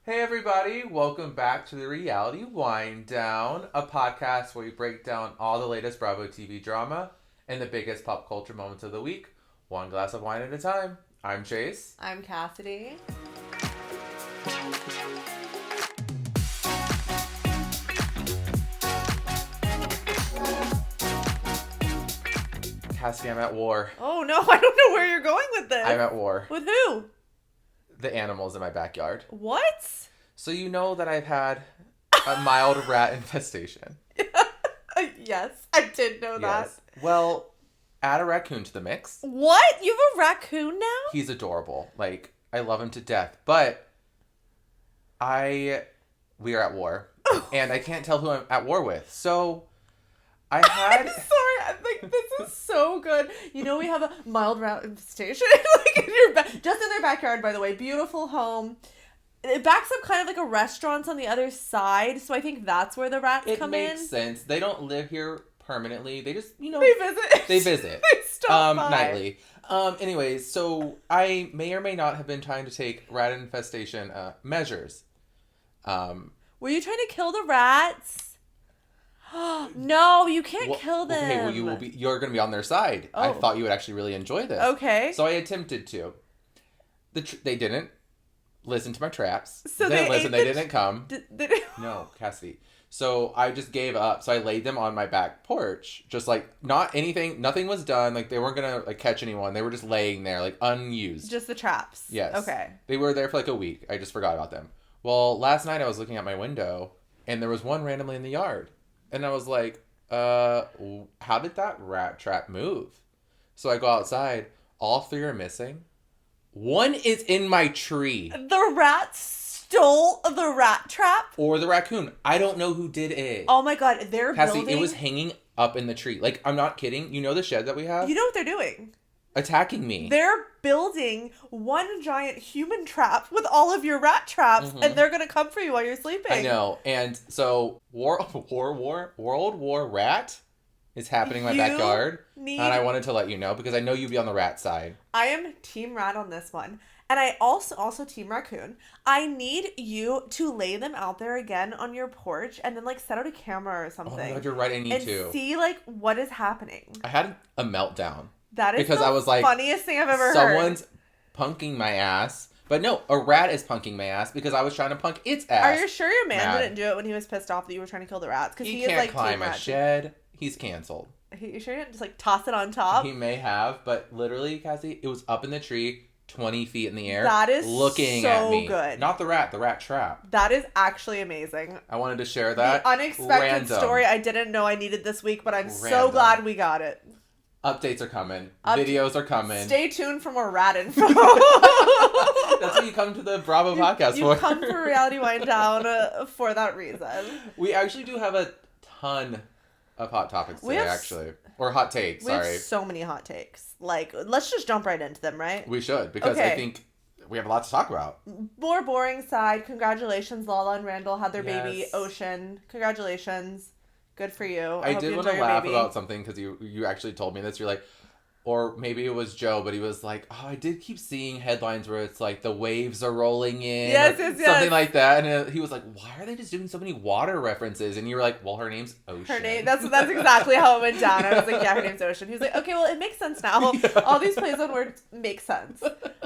Hey everybody, welcome back to the Reality Wind Down, a podcast where we break down all the latest Bravo TV drama and the biggest pop culture moments of the week, one glass of wine at a time. I'm Chase. I'm Cassidy. Cassidy, I'm at war. Oh no, I don't know where you're going with this. I'm at war. With who? The animals in my backyard. What? So you know that I've had a mild rat infestation. Yes, I did know that. Yes. Well, add a raccoon to the mix. What? You have a raccoon now? He's adorable. Like, I love him to death. But we are at war. And I can't tell who I'm at war with. So I had... I'm sorry, this is so good. You know we have a mild rat infestation like in your just in their backyard, by the way. Beautiful home. It backs up kind of like a restaurant on the other side, so I think that's where the rats come in. It makes sense. They don't live here permanently. They just, They visit. They visit. They stop by. Nightly. Anyways, so I may or may not have been trying to take rat infestation measures. Were you trying to kill the rats? No, you can't kill them. Okay, well you're going to be on their side. Oh. I thought you would actually really enjoy this. Okay. So I attempted to. They didn't listen to my traps. So they didn't listen. They didn't come. No, Cassidy. So I just gave up. So I laid them on my back porch. Just like nothing was done. Like they weren't going to like catch anyone. They were just laying there like unused. Just the traps. Yes. Okay. They were there for like a week. I just forgot about them. Well, last night I was looking at my window and there was one randomly in the yard. And I was like, how did that rat trap move? So I go outside. All three are missing. One is in my tree. The rat stole the rat trap? Or the raccoon. I don't know who did it. Oh my god, they're Cassie, building... it was hanging up in the tree. Like, I'm not kidding. You know the shed that we have? You know what they're doing? Attacking me. They're building one giant human trap with all of your rat traps, and they're gonna come for you while you're sleeping. I know. And so, World War Rat is happening in my backyard. And I wanted to let you know because I know you'd be on the rat side. I am team rat on this one. And I also team raccoon. I need you to lay them out there again on your porch and then like set out a camera or something. Oh my god, you're right. I need to. And see like what is happening. I had a meltdown. That is because the I was like, funniest thing I've ever heard. Someone's punking my ass. But no, a rat is punking my ass because I was trying to punk its ass. Are you sure your man didn't do it when he was pissed off that you were trying to kill the rats? Because he is can't like climb a shed. He's canceled. You sure you didn't just like toss it on top? He may have, but literally, Cassie, it was up in the tree, 20 feet in the air. That is looking so at me. good. Not the rat trap. That is actually amazing. I wanted to share that. The unexpected story I didn't know I needed this week, but I'm so glad we got it. Updates are coming. Videos are coming. Stay tuned for more rat info. That's what you come to the Bravo podcast for. You come for Reality Wind Down for that reason. We actually do have a ton of hot topics today, actually. Or hot takes, sorry. We have so many hot takes. Like, let's just jump right into them, right? We should, because I think we have a lot to talk about. More boring side. Congratulations, Lala and Randall had their baby, Ocean. Congratulations. Good for you. I did want to laugh about something because you actually told me this. You're like, or maybe it was Joe, but he was like, oh, I did keep seeing headlines where it's like the waves are rolling in. Yes. Something like that. And he was like, why are they just doing so many water references? And you were like, well, her name's Ocean. That's exactly how it went down. I was like, yeah, her name's Ocean. He was like, okay, well, it makes sense now. Yeah. All these plays on words make sense.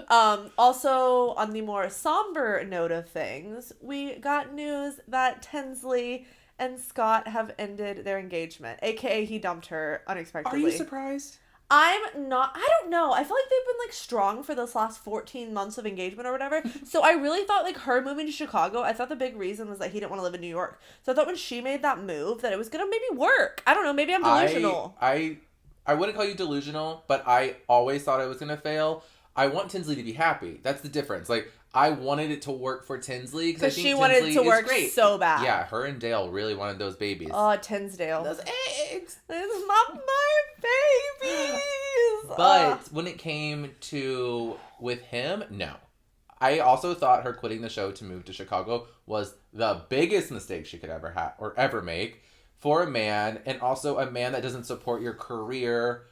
Also, on the more somber note of things, we got news that Tinsley and Scott have ended their engagement, aka he dumped her unexpectedly. Are you surprised? I'm not. I don't know. I feel like they've been like strong for this last 14 months of engagement or whatever. So I really thought like her moving to Chicago, I thought the big reason was that he didn't want to live in New York. So I thought when she made that move that it was gonna maybe work. I don't know. Maybe I'm delusional. I wouldn't call you delusional, but I always thought it was gonna fail. I want Tinsley to be happy. That's the difference. Like, I wanted it to work for Tinsley because she wanted it to work so bad. Yeah, her and Dale really wanted those babies. Oh, Tinsdale. Those eggs. It's not my babies. But when it came to with him, no. I also thought her quitting the show to move to Chicago was the biggest mistake she could ever have or ever make for a man, and also a man that doesn't support your career,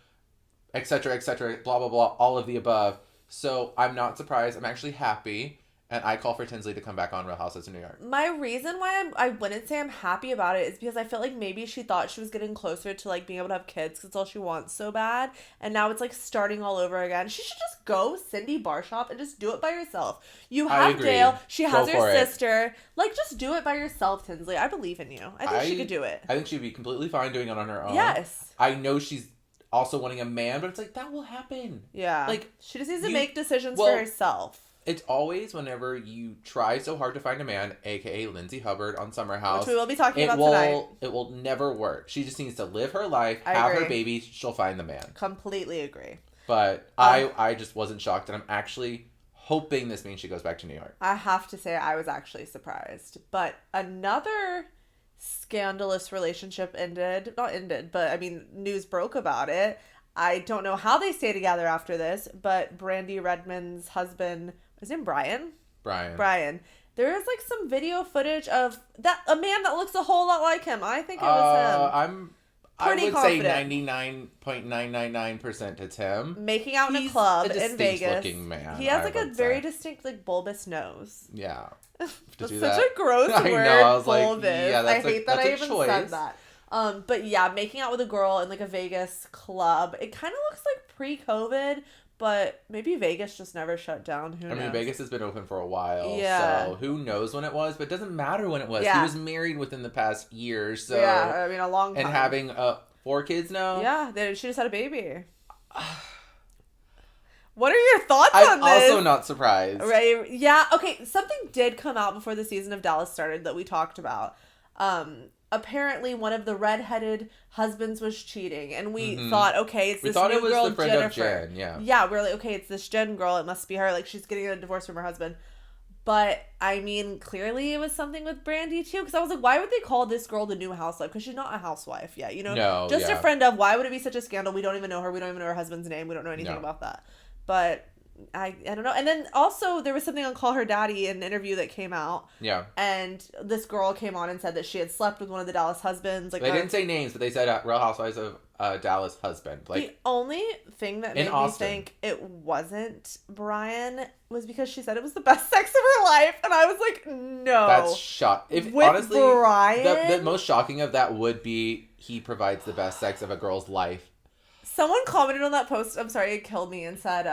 etc., blah, blah, blah, all of the above. So I'm not surprised. I'm actually happy. And I call for Tinsley to come back on Real Housewives of New York. My reason why I wouldn't say I'm happy about it is because I feel like maybe she thought she was getting closer to like being able to have kids because it's all she wants so bad. And now it's like starting all over again. She should just go Cindy Barshop and just do it by yourself. You have Dale. She has her sister. Like, just do it by yourself, Tinsley. I believe in you. I think she could do it. I think she'd be completely fine doing it on her own. Yes. I know she's also wanting a man, but it's like, that will happen. Yeah. Like, she just needs to make decisions for herself. It's always whenever you try so hard to find a man, aka Lindsay Hubbard on Summer House. Which we will be talking about tonight. It will never work. She just needs to live her life, have her baby, she'll find the man. Completely agree. But I just wasn't shocked, and I'm actually hoping this means she goes back to New York. I have to say I was actually surprised. But another scandalous relationship not ended, but I mean, news broke about it. I don't know how they stay together after this, but Brandy Redmond's husband... His name Brian. There is like some video footage of a man that looks a whole lot like him. I think it was him. I would say 99.999% it's him. Making out in a club in Vegas. Looking man, he has like a very distinct like bulbous nose. Yeah. That's such a gross word. I know. I was bulbous. Like, yeah, I hate that I even said that. But yeah, making out with a girl in like a Vegas club. It kind of looks like pre-COVID. But maybe Vegas just never shut down. Who knows? I mean, Vegas has been open for a while. Yeah. So who knows when it was? But it doesn't matter when it was. Yeah. He was married within the past year. So yeah, I mean, a long time. And having 4 kids now. Yeah, she just had a baby. What are your thoughts on this? I'm also not surprised. Right? Yeah. Okay. Something did come out before the season of Dallas started that we talked about. Apparently one of the redheaded husbands was cheating, and we thought, okay, it's this new girl, the friend Jennifer. Of Jen, yeah, we're like, okay, it's this Jen girl. It must be her. Like, she's getting a divorce from her husband. But I mean, clearly it was something with Brandy too. Because I was like, why would they call this girl the new housewife? Because she's not a housewife yet, you know. No, just a friend of. Why would it be such a scandal? We don't even know her. We don't even know her husband's name. We don't know anything about that. But I don't know. And then also there was something on Call Her Daddy, an interview that came out. Yeah. And this girl came on and said that she had slept with one of the Dallas husbands. Like, they didn't say names, but they said Real Housewives of Dallas husband. Like, the only thing that made me think it wasn't Brian was because she said it was the best sex of her life, and I was like, no. That's shocking. Honestly, Brian, the most shocking of that would be he provides the best sex of a girl's life. Someone commented on that post. I'm sorry, it killed me, and said,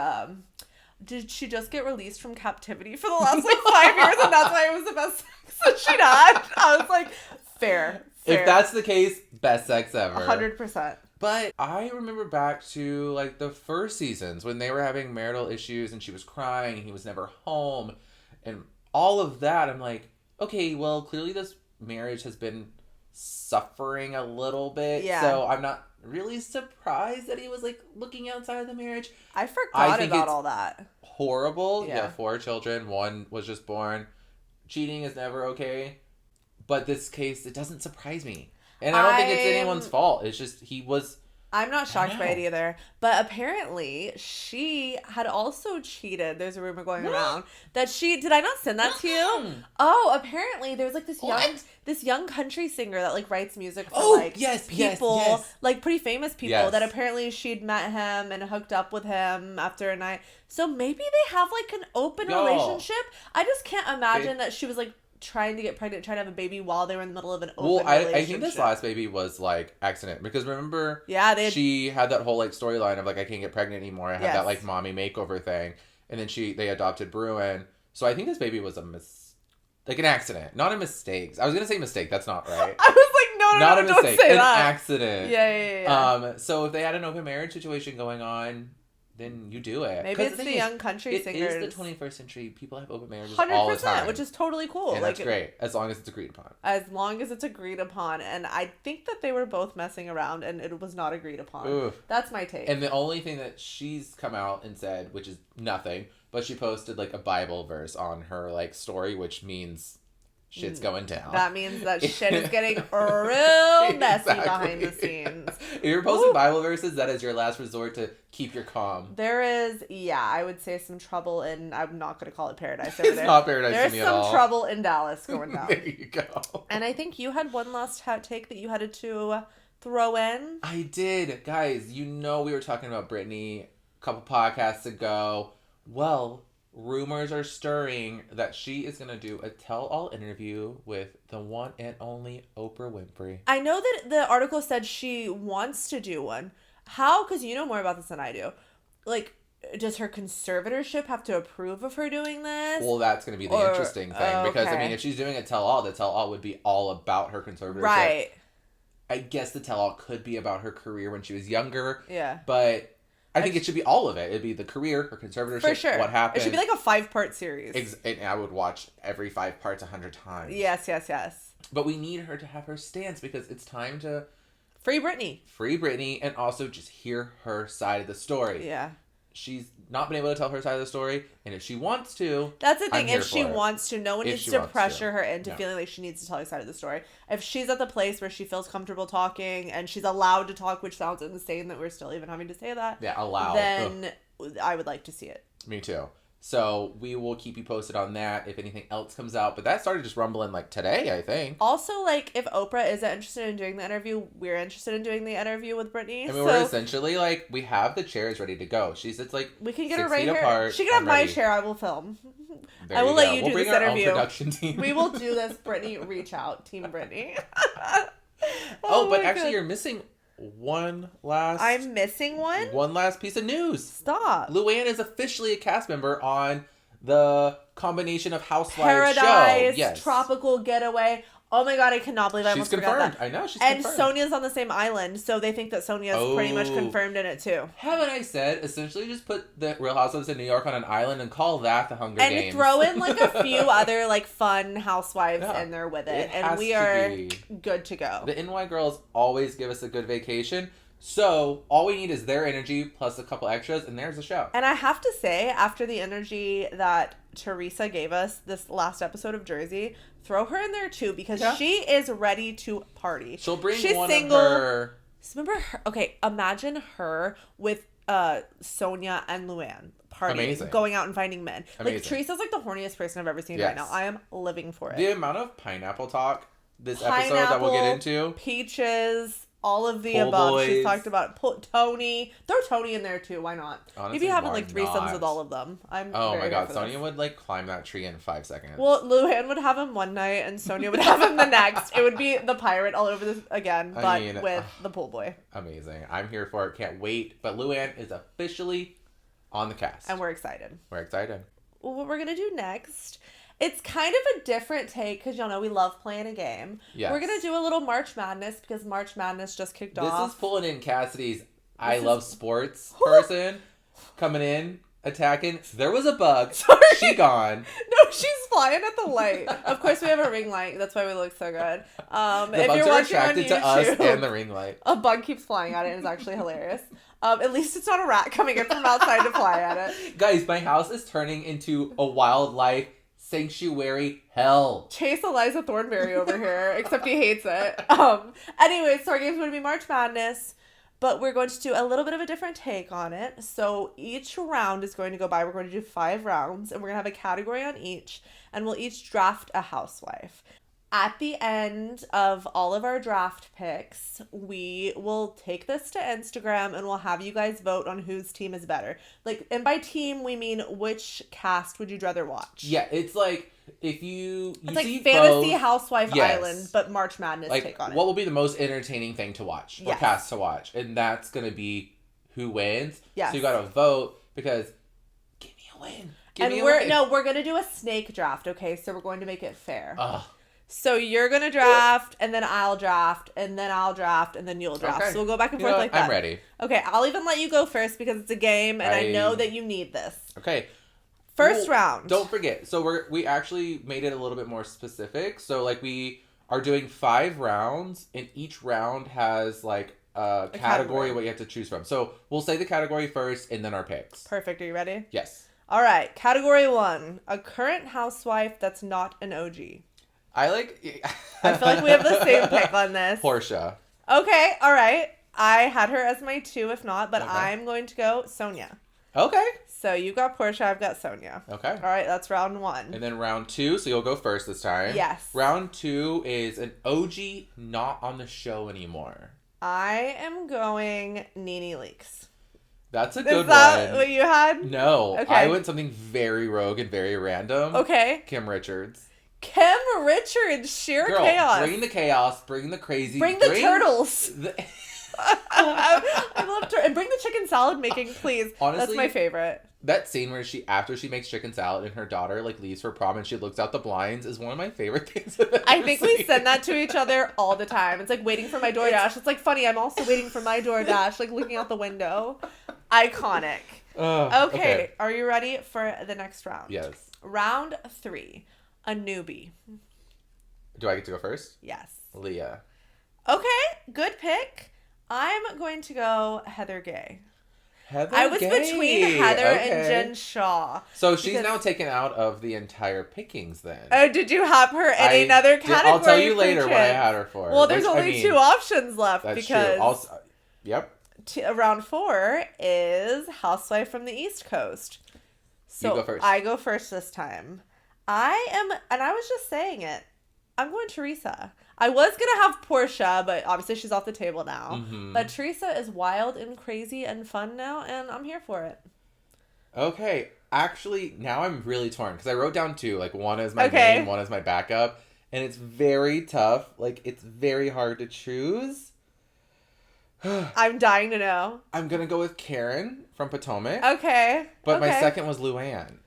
did she just get released from captivity for the last, 5 years, and that's why it was the best sex that she'd had? I was like, fair. If that's the case, best sex ever. 100%. But I remember back to, the first seasons when they were having marital issues, and she was crying, and he was never home, and all of that. I'm like, okay, well, clearly this marriage has been suffering a little bit. Yeah. So I'm not really surprised that he was looking outside of the marriage. I forgot about all that. Horrible. Yeah. 4 children. 1 was just born. Cheating is never okay. But this case, it doesn't surprise me. And I don't think it's anyone's fault. It's just I'm not shocked by it either. But apparently, she had also cheated. There's a rumor going around that did I not send that to you? Oh, apparently there's this young country singer that writes music for people, pretty famous people that apparently she'd met him and hooked up with him after a night. So maybe they have an open relationship. I just can't imagine that she was trying to get pregnant, trying to have a baby while they were in the middle of an open relationship. I think this last baby was accident, because remember, she had that whole storyline of I can't get pregnant anymore. I had that mommy makeover thing, and then they adopted Bruin. So I think this baby was an accident, not a mistake. I was gonna say mistake. That's not right. I was like, no, not a mistake, don't say an that. accident. Yeah. So if they had an open marriage situation going on, then you do it. Maybe it's the young country singers. It is the 21st century. People have open marriages 100%, all the time. Which is totally cool. And that's great, as long as it's agreed upon. As long as it's agreed upon. And I think that they were both messing around, and it was not agreed upon. Oof. That's my take. And the only thing that she's come out and said, which is nothing, but she posted a Bible verse on her story, which means shit's going down. That means that shit is getting real messy behind the scenes. If you're posting Bible verses, that is your last resort to keep your calm. There is, I would say some trouble in, I'm not going to call it paradise over there. It's not paradise There's to me at all. There's some trouble in Dallas going down. There you go. And I think you had one last hot take that you had to throw in. I did. Guys, we were talking about Britney a couple podcasts ago. Well, rumors are stirring that she is going to do a tell-all interview with the one and only Oprah Winfrey. I know that the article said she wants to do one. How? Because you know more about this than I do. Like, does her conservatorship have to approve of her doing this? Well, that's going to be the interesting thing. Because, I mean, if she's doing a tell-all, the tell-all would be all about her conservatorship. Right. I guess the tell-all could be about her career when she was younger. Yeah. But I think it should be all of it. It'd be the career, her conservatorship, for sure. what happened. It should be like a 5-part series. And I would watch every 5 parts 100 times. Yes. But we need her to have her stance because it's time to... Free Britney, and also just hear her side of the story. Yeah. She's not been able to tell her side of the story, and if she wants to... That's the thing. If she wants to, no one needs to pressure her into No. feeling like she needs to tell her side of the story. If she's at the place where she feels comfortable talking, and she's allowed to talk, which sounds insane that we're still even having to say that. Yeah, allowed. Then I would like to see it. Me too. So we will keep you posted on that if anything else comes out. But that started just rumbling like today, I think. Also, like, if Oprah isn't interested in doing the interview, we're interested in doing the interview with Britney. I mean, we're essentially like, we have the chairs ready to go. She sits like we can get 6 her right feet here. apart. She can have my chair. I will film. I will let you do this interview. Own production team. We will do this. Britney, reach out, Team Britney. But actually, you're missing one last... I'm missing one? One last piece of news. Stop. Luanne is officially a cast member on the combination of Housewives Paradise, show. Yes. Tropical Getaway. Oh my god, I cannot believe I almost forgot that. I know, she's confirmed. confirmed. And Sonya's on the same island, so they think that Sonya's pretty much confirmed in it too. Haven't I said, essentially just put the Real Housewives in New York on an island and call that the Hunger Games. And throw in like a few other like fun housewives in there with it. And we are good to go. The NY girls always give us a good vacation. So, all we need is their energy plus a couple extras, and there's the show. And I have to say, after the energy that Teresa gave us this last episode of Jersey, throw her in there too, because she is ready to party. She'll bring She's one single. of her... Remember her? Okay, imagine her with Sonia and Luann partying, Amazing. Going out and finding men. Amazing. Like, Teresa's like the horniest person I've ever seen right now. I am living for it. The amount of pineapple talk this episode that we'll get into. Peaches... All of the Pool above. boys. She's talked about Tony. Throw Tony in there too. Why not? Honestly, Maybe having like threesomes with all of them. Oh my god, Sonia would like climb that tree in 5 seconds. Well, Luann would have him one night and Sonia would have him the next. It would be the pirate all over this again, but with the pool boy. Amazing. I'm here for it. Can't wait. But Luann is officially on the cast. And we're excited. We're excited. Well, what we're going to do next... It's kind of a different take because, y'all know, we love playing a game. Yes. We're going to do a little March Madness because March Madness just kicked off. This is pulling in Cassidy's I love sports person coming in, attacking. There was a bug. Sorry. She gone. No, she's flying at the light. Of course, we have a ring light. That's why we look so good. The bugs are attracted to us and the ring light. A bug keeps flying at it and it's actually hilarious. At least it's not a rat coming in from outside to fly at it. Guys, my house is turning into a wildlife sanctuary hell. Chase Eliza Thornberry over here, except he hates it. Anyway, so our game's going to be March Madness, but we're going to do a little bit of a different take on it. So each round is going to go by. We're going to do 5 rounds, and we're going to have a category on each, and we'll each draft a housewife. At the end of all of our draft picks, we will take this to Instagram and we'll have you guys vote on whose team is better. Like, and by team, we mean which cast would you rather watch? Yeah, it's like if you it's like see Fantasy both, Housewife Island, but March Madness like, take on it. What will be the most entertaining thing to watch or cast to watch? And that's going to be who wins. Yes. So you got to vote because give me a win. We're going to do a snake draft, okay? So we're going to make it fair. Ugh. So you're going to draft, and then I'll draft, and then I'll draft, and then you'll draft. Okay. So we'll go back and forth like that. I'm ready. Okay, I'll even let you go first because it's a game, and I know that you need this. Okay. First round. Don't forget. So we actually made it a little bit more specific. So like we are doing 5 rounds, and each round has like a category what you have to choose from. So we'll say the category first, and then our picks. Perfect. Are you ready? Yes. All right. Category 1. A current housewife that's not an OG. I feel like we have the same pick on this. Portia. Okay, all right. I had her as my 2 if not, but I'm going to go Sonia. Okay. So you got Portia, I've got Sonia. Okay. All right, that's round 1. And then round 2, so you'll go first this time. Yes. Round 2 is an OG not on the show anymore. I am going Nene Leakes. That's a good Is that one. what you had? No. Okay. I went something very rogue and very random. Okay. Kim Richards. Kim Richards, sheer Girl, chaos. bring the chaos, bring the crazy. Bring the turtles. I love and bring the chicken salad making, please. Honestly, that's my favorite. That scene where after she makes chicken salad and her daughter like leaves for prom and she looks out the blinds is one of my favorite things I've ever I think we seen. send that to each other all the time. It's like waiting for my DoorDash. It's like funny. I'm also waiting for my DoorDash, like looking out the window. Iconic. Okay. Are you ready for the next round? Yes. Round 3. A newbie. Do I get to go first? Yes. Leah. Okay. Good pick. I'm going to go Heather Gay. Heather I was Gay. between Heather and Jen Shaw. So she's now taken out of the entire pickings then. Oh, did you have her in another category? I'll tell you for later kids? what I had her for. Well, there's only 2 options left that's because true. Also, yep. Round 4 is Housewife from the East Coast. So you go first. I go first this time. I was just saying it. I'm going Teresa. I was going to have Portia, but obviously she's off the table now. Mm-hmm. But Teresa is wild and crazy and fun now, and I'm here for it. Okay. Actually, now I'm really torn because I wrote down 2. Like, one is my main, one is my backup. And it's very tough. Like, it's very hard to choose. I'm dying to know. I'm going to go with Karen from Potomac. Okay. But my second was Luanne.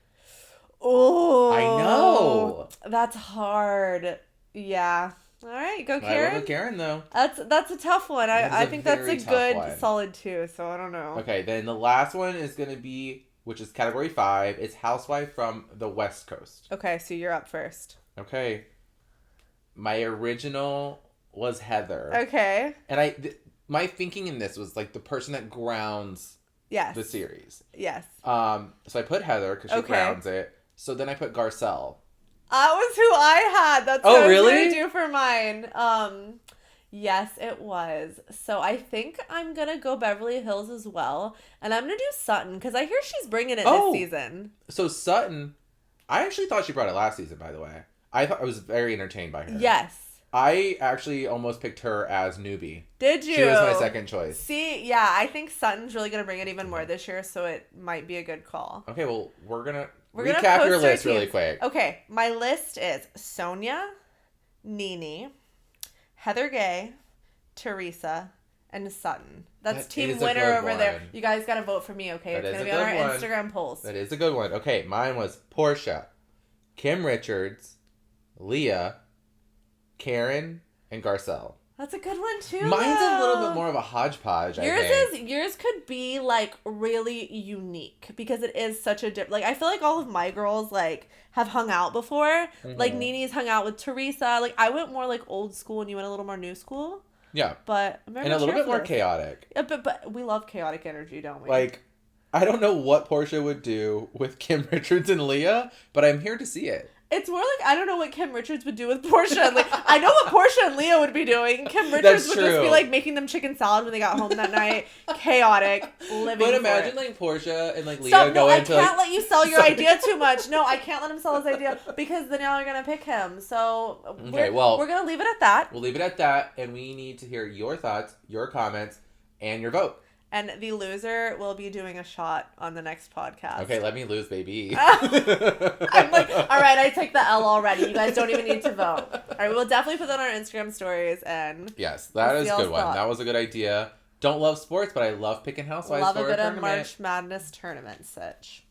Oh. I know. That's hard. Yeah. All right, go Karen. I went with Karen, though. That's a tough one. I think that's a good one. solid 2, so I don't know. Okay, then the last one is going to be, which is category 5, it's Housewife from the West Coast. Okay, so you're up first. Okay. My original was Heather. Okay. And my thinking in this was like the person that grounds the series. Yes. So I put Heather because she grounds it. So then I put Garcelle. That was who I had. That's what I was going to do for mine. Yes, it was. So I think I'm going to go Beverly Hills as well. And I'm going to do Sutton because I hear she's bringing it this season. So Sutton, I actually thought she brought it last season, by the way. I was very entertained by her. Yes. I actually almost picked her as newbie. Did you? She was my second choice. See, yeah, I think Sutton's really going to bring it even more this year, so it might be a good call. Okay, well, we're going to gonna recap your post our list really teams. quick. Okay, my list is Sonia, Nene, Heather Gay, Teresa, and Sutton. That's team winner over there. You guys got to vote for me, okay? It's going to be on our Instagram polls. That is a good one. Okay, mine was Portia, Kim Richards, Leah, Karen, and Garcelle. That's a good one too. Mine's a little bit more of a hodgepodge. Yours could be like really unique because it is such a different. Like I feel like all of my girls like have hung out before. Mm-hmm. Like Nene's hung out with Teresa. Like I went more like old school and you went a little more new school. Yeah, but and a little bit more chaotic. Yeah, but we love chaotic energy, don't we? Like I don't know what Portia would do with Kim Richards and Leah, but I'm here to see it. It's more like I don't know what Kim Richards would do with Portia and Leah. I know what Portia and Leah would be doing. Kim Richards would just be like making them chicken salad when they got home that night. Chaotic, living. But imagine like Portia and like Leah Stop, go into. I can't let you sell your idea too much. No, I can't let him sell his idea because then y'all are gonna pick him. So we're gonna leave it at that. We'll leave it at that, and we need to hear your thoughts, your comments, and your vote. And the loser will be doing a shot on the next podcast. Okay, let me lose, baby. I'm like, all right, I take the L already. You guys don't even need to vote. All right, we'll definitely put that on our Instagram stories. And yes, that is a good one. That was a good idea. Don't love sports, but I love picking housewives for a tournament. Love a bit of March Madness tournament such.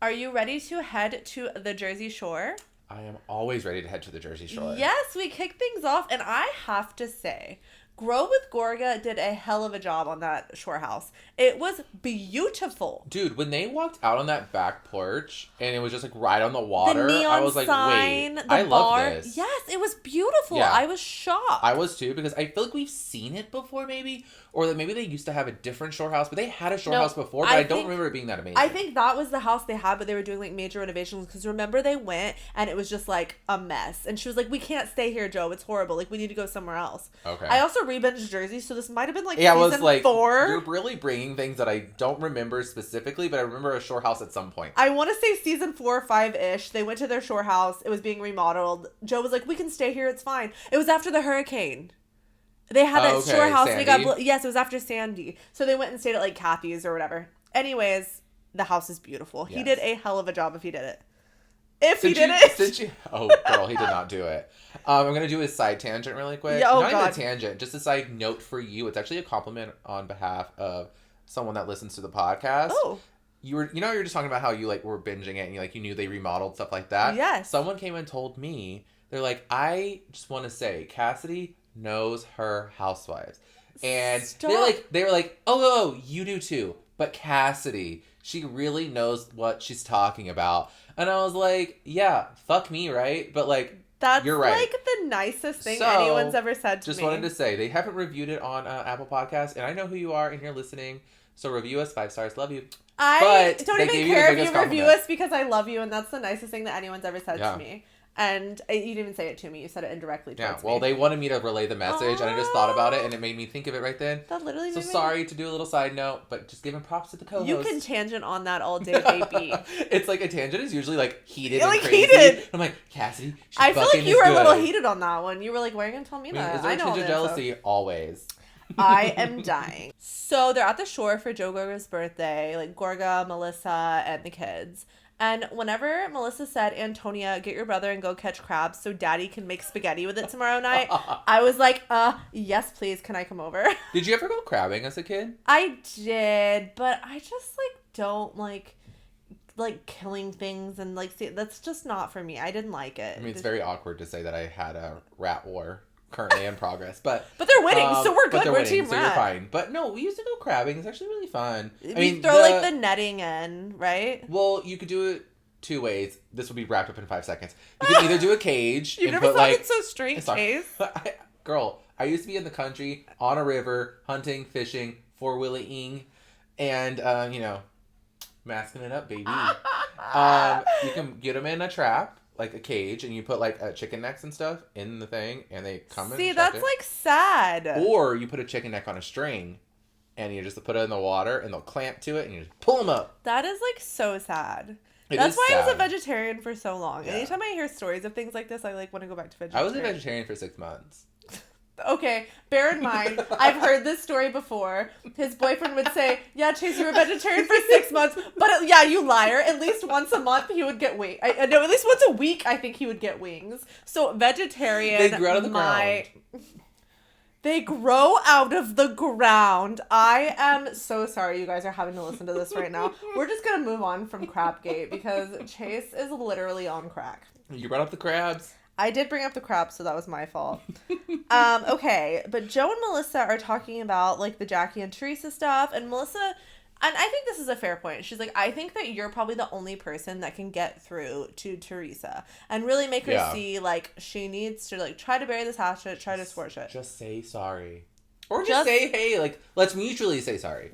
Are you ready to head to the Jersey Shore? I am always ready to head to the Jersey Shore. Yes, we kick things off, and I have to say, Grow with Gorga did a hell of a job on that shore house. It was beautiful. Dude, when they walked out on that back porch and it was just like right on the water, the neon I was like, sign, wait, I love this. Yes, it was beautiful. Yeah. I was shocked. I was too, because I feel like we've seen it before maybe, or that maybe they used to have a different shore house, but they had a shore house before, but I don't remember it being that amazing. I think that was the house they had, but they were doing like major renovations, because remember they went and it was just like a mess. And she was like, we can't stay here, Joe. It's horrible. Like we need to go somewhere else. Okay. I also re-binged Jersey, so this might have been like season 4. You're really bringing things that I don't remember specifically, but I remember a shore house at some point. I want to say season 4 or 5-ish. They went to their shore house. It was being remodeled. Joe was like, we can stay here. It's fine. It was after the hurricane. They had that shore house. Sandy? Yes, it was after Sandy. So they went and stayed at like Kathy's or whatever. Anyways, the house is beautiful. He Yes. did a hell of a job if he did it. Oh, girl, he did not do it. I'm going to do a side tangent really quick. Yeah, oh, not God. even a tangent, just a side note for you. It's actually a compliment on behalf of someone that listens to the podcast. Oh. You were just talking about how you like were binging it and you knew they remodeled stuff like that. Yes. Someone came and told me, they're like, I just want to say Cassidy knows her housewives. And Stop. they were like, oh, you do too. But Cassidy, she really knows what she's talking about. And I was like, yeah, fuck me, right? But that's you're right. the nicest thing So, anyone's ever said to me. Just wanted to say, they haven't reviewed it on Apple Podcasts, and I know who you are, and you're listening. So review us 5 stars. Love you. I But don't they even gave you care the if you biggest review compliment. us because I love you, and that's the nicest thing that anyone's ever said to me. And you didn't even say it to me. You said it indirectly towards me. They wanted me to relay the message, and I just thought about it, and it made me think of it right then. That literally made me... Sorry to do a little side note, but just giving props to the co-host. You can tangent on that all day, baby. It's like a tangent is usually heated and crazy. Heated. I'm like, Cassidy, I feel like you were a little heated on that one. You were like, why are you going to tell me that? Is there a tinge of jealousy? Always. I am dying. So they're at the shore for Joe Gorga's birthday, Gorga, Melissa, and the kids. And whenever Melissa said, Antonia, get your brother and go catch crabs so daddy can make spaghetti with it tomorrow night, I was like, yes, please, can I come over? Did you ever go crabbing as a kid? I did, but I just, don't like killing things and, see, that's just not for me. I didn't like it. I mean, it's very awkward to say that I had a rat war currently in progress, but they're winning, so we're good. We're team so rat. you're fine. But no, we used to go crabbing. It's actually really fun. You throw the netting in, right? Well, you could do it 2 ways. This will be wrapped up in 5 seconds. You can either do a cage. You never sounded so straight, Chase. Girl, I used to be in the country on a river, hunting, fishing, four-wheeling, and masking it up, baby. You can get them in a trap. A cage, and you put chicken necks and stuff in the thing, and they come in. See, that's sad. Or you put a chicken neck on a string, and you just put it in the water, and they'll clamp to it, and you just pull them up. That is so sad. That's why I was a vegetarian for so long. Yeah. Anytime I hear stories of things like this, I want to go back to vegetarian. I was a vegetarian for 6 months. Okay, bear in mind, I've heard this story before. His boyfriend would say, yeah, Chase, you were vegetarian for 6 months, but yeah, you liar. At least once a month, he would get wings. No, at least once a week, I think he would get wings. So, vegetarian. They grew out of the ground. They grow out of the ground. I am so sorry you guys are having to listen to this right now. We're just going to move on from Crabgate because Chase is literally on crack. You brought up the crabs. I did bring up the crabs, so that was my fault. Okay, but Joe and Melissa are talking about, the Jackie and Teresa stuff, and Melissa, and I think this is a fair point. She's like, I think that you're probably the only person that can get through to Teresa and really make her see, she needs to, try to bury this hatchet, try to squash it. Just say sorry. Or just say, hey, let's mutually say sorry.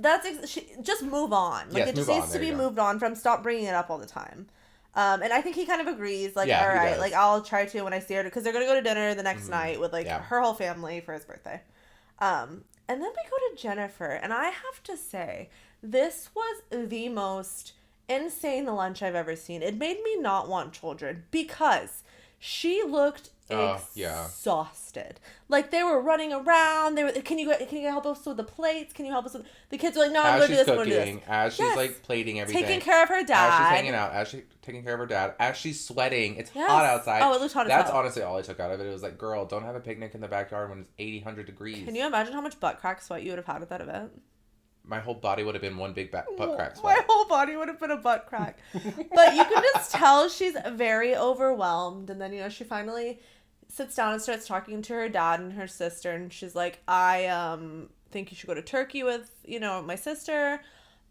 Just move on. It just needs to be moved on from. Stop bringing it up all the time. And I think he kind of agrees, all right, I'll try to when I see her, because they're going to go to dinner the next night with, her whole family for his birthday. And then we go to Jennifer, and I have to say, this was the most insane lunch I've ever seen. It made me not want children, because she looked exhausted. They were running around. They were, can you help us with the plates? Can you help us with... The kids were like, no, I'm going to do this, I'm going to do this. As she's plating everything. Taking care of her dad. As she's hanging out. As she's taking care of her dad. As she's sweating. It's hot outside. Oh, it looks hot as That's hell. honestly all I took out of it. It was girl, don't have a picnic in the backyard when it's 100 degrees. Can you imagine how much butt crack sweat you would have had at that event? My whole body would have been one big butt crack sweat. My whole body would have been a butt crack. But you can just tell she's very overwhelmed. And then, she finally sits down and starts talking to her dad and her sister. And she's like, I think you should go to Turkey with, my sister.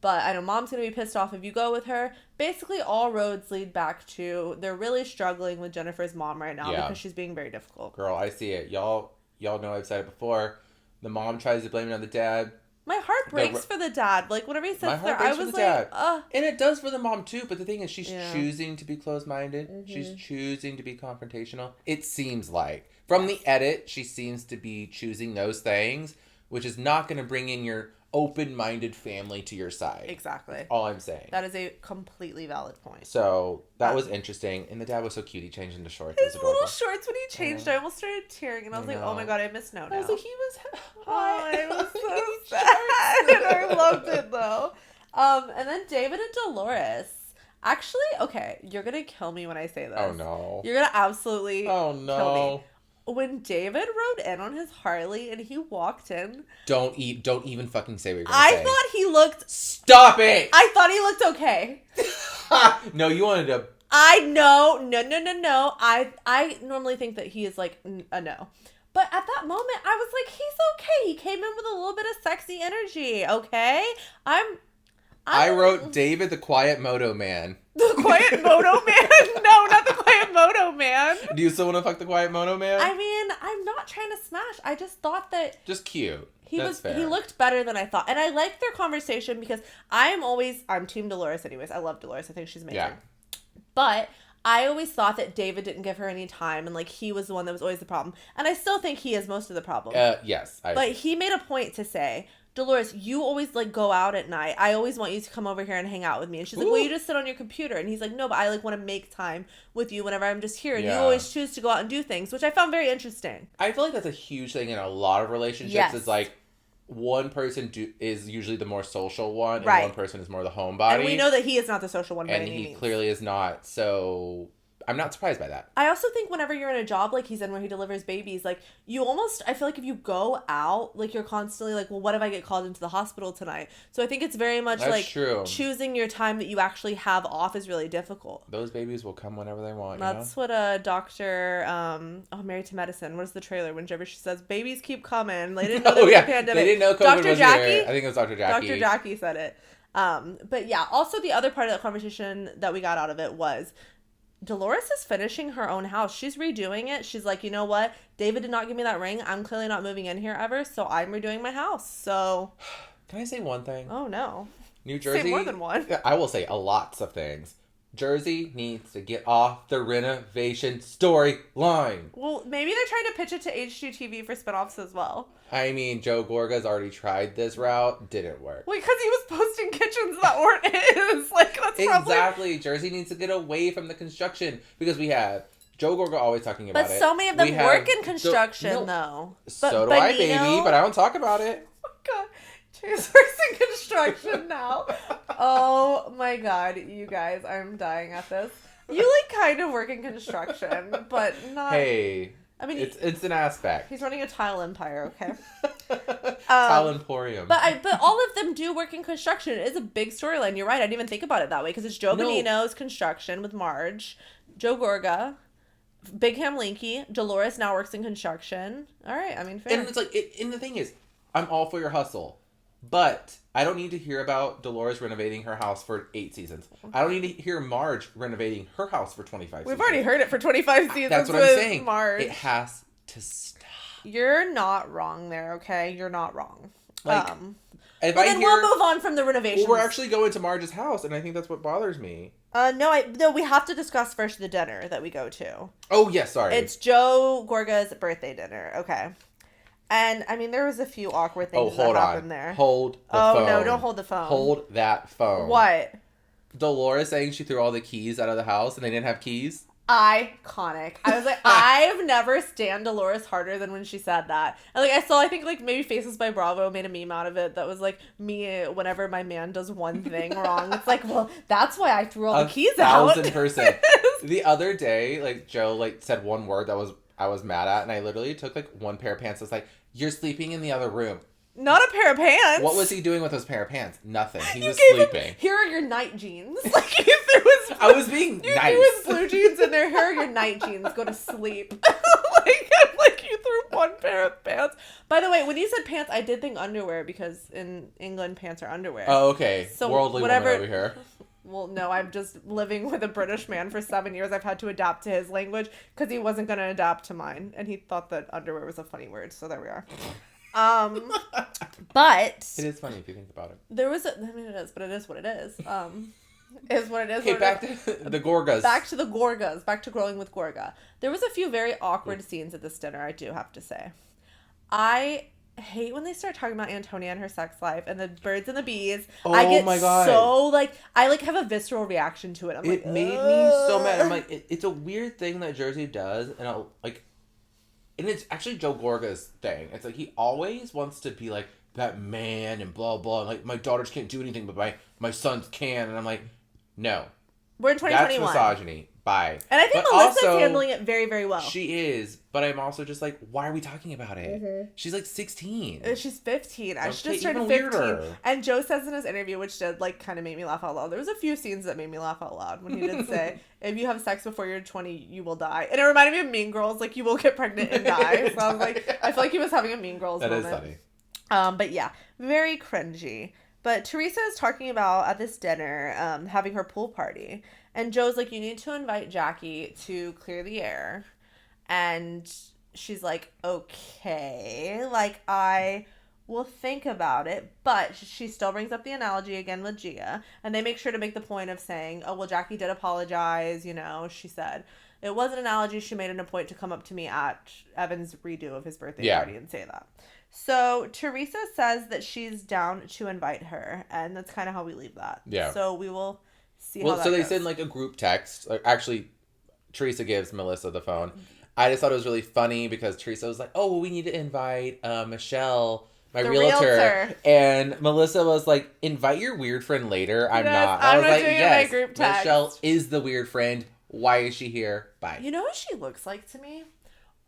But I know mom's going to be pissed off if you go with her. Basically, all roads lead back to they're really struggling with Jennifer's mom right now because she's being very difficult. Girl, I see it. Y'all know I've said it before. The mom tries to blame it on the dad. My heart breaks for the dad. Whenever he sits there, I was like, And it does for the mom, too. But the thing is, she's choosing to be closed-minded. Mm-hmm. She's choosing to be confrontational. It seems like. From the edit, she seems to be choosing those things, which is not going to bring in your open-minded family to your side. Exactly. All I'm saying. That is a completely valid point. So, that was interesting. And the dad was so cute. He changed into shorts. His little shorts, when he changed, I almost started tearing. And I was like, oh my God, I miss No. I was like, he was... Oh, I was so sad. And I loved it, though. And then David and Delores. Actually, okay, you're gonna kill me when I say this. Oh no. You're gonna absolutely kill me. When David rode in on his Harley and he walked in. Don't even fucking say what you're gonna say. I thought he looked. Stop it! I thought he looked okay. No, you wanted to. I know. No. I normally think that he is like a no. But at that moment, I was like, he's okay. He came in with a little bit of sexy energy, okay? I wrote David the Quiet Moto Man. The Quiet Moto Man? No, not the Quiet Moto Man. Do you still want to fuck the Quiet Moto Man? I mean, I'm not trying to smash. I just thought that... Just cute. He looked better than I thought. And I liked their conversation because I'm Team Delores anyways. I love Delores. I think she's amazing. Yeah. But I always thought that David didn't give her any time and like he was the one that was always the problem. And I still think he is most of the problem. Yes. But he made a point to say, Delores, you always like go out at night. I always want you to come over here and hang out with me. And she's like, well, you just sit on your computer. And he's like, no, but I like want to make time with you whenever I'm just here. And you always choose to go out and do things, which I found very interesting. I feel like that's a huge thing in a lot of relationships. Yes. It's like one person is usually the more social one, and one person is more the homebody. And we know that he is not the social one by any means. And he clearly is not. So I'm not surprised by that. I also think whenever you're in a job like he's in where he delivers babies, like you almost, I feel like if you go out, like you're constantly like, well, what if I get called into the hospital tonight? So I think it's very much true. Choosing your time that you actually have off is really difficult. Those babies will come whenever they want. That's what a doctor, Married to Medicine, what is the trailer? Whenever she says, babies keep coming. They didn't know there was a pandemic. They didn't know COVID was here. I think it was Dr. Jackie. Dr. Jackie said it. But yeah, also the other part of that conversation that we got out of it was, Delores is finishing her own house. She's redoing it. She's like, you know what? David did not give me that ring. I'm clearly not moving in here ever, so I'm redoing my house. So, can I say one thing? Oh no, New Jersey. Say more than one. I will say lots of things. Jersey needs to get off the renovation storyline. Well, maybe they're trying to pitch it to HGTV for spinoffs as well. I mean, Joe Gorga's already tried this route. Didn't work. Well, because he was posting kitchens that weren't his. Like, that's exactly. Jersey needs to get away from the construction because we have Joe Gorga always talking about it. But so many of them work in construction, though. So do I, baby, but I don't talk about it. Oh, God. Chase works in construction now. Oh, my God. You guys, I'm dying at this. You, like, kind of work in construction, but not... Hey... I mean, it's an aspect. He's running a tile empire, okay? Tile emporium. But all of them do work in construction. It is a big storyline. You're right. I didn't even think about it that way because it's Joe Bonino's construction with Marge, Joe Gorga, Big Ham Linky, Delores now works in construction. All right, I mean, fair. And it's like, and the thing is, I'm all for your hustle, but I don't need to hear about Delores renovating her house for 8 seasons. I don't need to hear Marge renovating her house for 25 seasons. We've already heard it for 25 seasons. That's what I'm saying. Marge. It has to stop. You're not wrong there, okay? You're not wrong. Like, we'll move on from the renovations. Well, we're actually going to Marge's house, and I think that's what bothers me. No, we have to discuss first the dinner that we go to. Oh, yes, sorry. It's Joe Gorga's birthday dinner, okay. And, I mean, there was a few awkward things that happened there. Hold the phone. Oh, no, don't hold the phone. Hold that phone. What? Dolores saying she threw all the keys out of the house and they didn't have keys. Iconic. I was like, I've never stand Delores harder than when she said that. And, like, I think, like, maybe Faces by Bravo made a meme out of it that was, like, me whenever my man does one thing wrong. It's like, well, that's why I threw all the keys out. 1,000%. The other day, like, Joe, like, said one word that I was mad at, and I literally took, like, one pair of pants. I was like, you're sleeping in the other room. Not a pair of pants. What was he doing with those pair of pants? Nothing. He was sleeping. Here are your night jeans. Like, he threw his... I was being nice. You threw his blue jeans in there. Here are your night jeans. Go to sleep. like you threw one pair of pants. By the way, when you said pants, I did think underwear because in England, pants are underwear. Oh, okay. So worldly woman over here. Well, no, I'm just living with a British man for 7 years. I've had to adapt to his language because he wasn't going to adapt to mine. And he thought that underwear was a funny word. So there we are. But... It is funny if you think about it. It is, but it is what it is. Is what it is. Okay, back to the Gorgas. Back to the Gorgas. Back to growing with Gorga. There was a few very awkward scenes at this dinner, I do have to say. I hate when they start talking about Antonia and her sex life and the birds and the bees. Oh, I get my God. So, like, I, like, have a visceral reaction to it. It made me so mad. I'm like, it's a weird thing that Jersey does, and and it's actually Joe Gorga's thing. It's like he always wants to be like, that man and blah, blah. Like, my daughters can't do anything, but my sons can. And I'm like, no. We're in 2021. That's misogyny. Bye. And I think Melissa's handling it very, very well. She is, but I'm also just like, why are we talking about it? Mm-hmm. She's like 16. She's 15. I Okay, should just turned 15. Weirder. And Joe says in his interview, which did like kind of make me laugh out loud. There was a few scenes that made me laugh out loud when he did say, "If you have sex before you're 20, you will die." And it reminded me of Mean Girls, like you will get pregnant and die. So I was like, I feel like he was having a Mean Girls moment. That is funny. But yeah, very cringy. But Teresa is talking about at this dinner, having her pool party. And Joe's like, you need to invite Jackie to clear the air. And she's like, okay. Like, I will think about it. But she still brings up the analogy again with Gia. And they make sure to make the point of saying, oh, well, Jackie did apologize. You know, she said it was an analogy. She made it a point to come up to me at Evan's redo of his birthday party and say that. So Teresa says that she's down to invite her. And that's kind of how we leave that. Yeah. So we will... Well, so they send like a group text. Actually, Teresa gives Melissa the phone. I just thought it was really funny because Teresa was like, "Oh, well, we need to invite Michelle, my realtor," and Melissa was like, "Invite your weird friend later. I'm not." I was like, "Yes, group text. Michelle is the weird friend. Why is she here? Bye." You know what she looks like to me?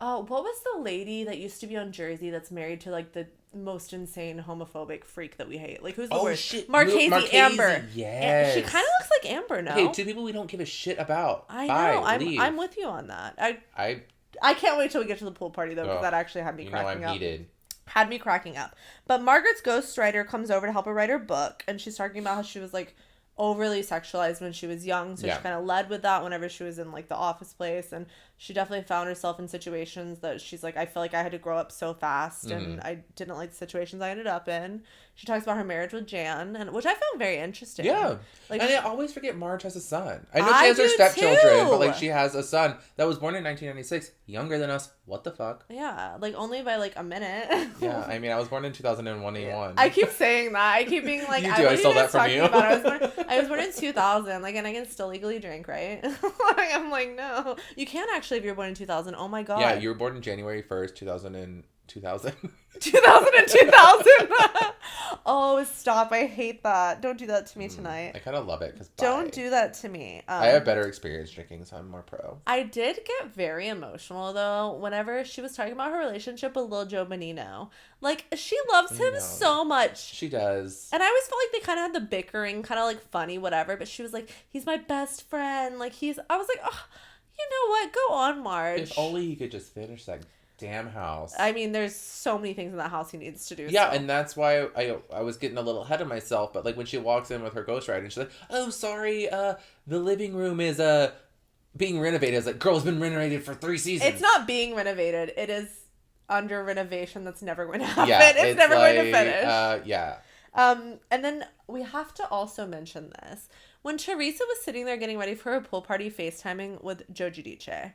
What was the lady that used to be on Jersey that's married to like the most insane homophobic freak that we hate? Like, who's the worst? Shit. Marchese Amber. Yes. She kind of looks like Amber now. Okay, two people we don't give a shit about. I know. I'm with you on that. I can't wait till we get to the pool party though, because that actually had me cracking up. Heated. Had me cracking up. But Margaret's ghostwriter comes over to help her write her book, and she's talking about how she was like overly sexualized when she was young, so she kind of led with that whenever she was in like the office place, and she definitely found herself in situations that she's like, I feel like I had to grow up so fast, and I didn't like the situations I ended up in. She talks about her marriage with Jan, and which I found very interesting. Yeah, like, and I always forget Marge has a son. I know she has her stepchildren, but like she has a son that was born in 1996, younger than us. What the fuck? Yeah, like only by like a minute. Yeah, I mean, I was born in 2001. I keep saying that. I keep being like, you do. I stole that from you. I was born in 2000, like, and I can still legally drink, right? I'm like, no, you can actually if you're born in 2000. Oh my god. Yeah, you were born in January 1st, 2000. 2000 and 2000. Oh, stop. I hate that. Don't do that to me tonight. I kind of love it. Don't do that to me. I have better experience drinking, so I'm more pro. I did get very emotional, though, whenever she was talking about her relationship with Lil Joe Bonino. Like, she loves him so much. She does. And I always felt like they kind of had the bickering, kind of like funny, whatever. But she was like, he's my best friend. Like, I was like, oh, you know what? Go on, Marge. If only he could just finish that damn house. I mean, there's so many things in that house he needs to do. Yeah, and that's why I was getting a little ahead of myself. But like when she walks in with her ghostwriter and she's like, "Oh, sorry, the living room is being renovated." It's like, girl, it's been renovated for 3 seasons. It's not being renovated. It is under renovation. That's never going to happen. Yeah, it's never going to finish. Yeah. And then we have to also mention this. When Teresa was sitting there getting ready for her pool party, FaceTiming with Joe Giudice,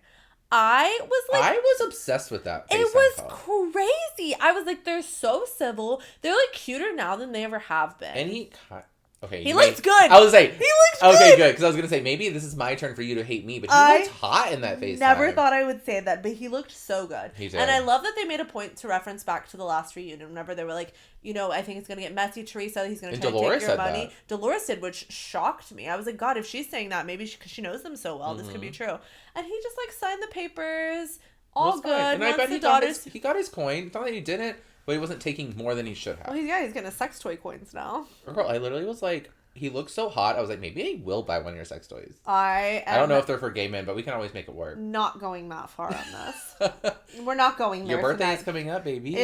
I was obsessed with that. It was crazy. I was like, they're so civil. They're like cuter now than they ever have been. And he looks good. I was like, he looks good. Okay, good. Because I was gonna say maybe this is my turn for you to hate me, but he looked hot in that face. Never thought I would say that, but he looked so good. He did. And I love that they made a point to reference back to the last reunion. Whenever they were like, you know, I think it's gonna get messy, Teresa. He's gonna try to take your money. That. Dolores did, which shocked me. I was like, God, if she's saying that, maybe because she knows them so well, this could be true. And he just like signed the papers, all good. And I bet he got his coin. It's not that he didn't, but he wasn't taking more than he should have. Well, he's getting sex toy coins now. Girl, I literally was like, he looks so hot. I was like, maybe I will buy one of your sex toys. I don't know if they're for gay men, but we can always make it work. Not going that far on this. We're not going there. Your birthday is coming up, baby.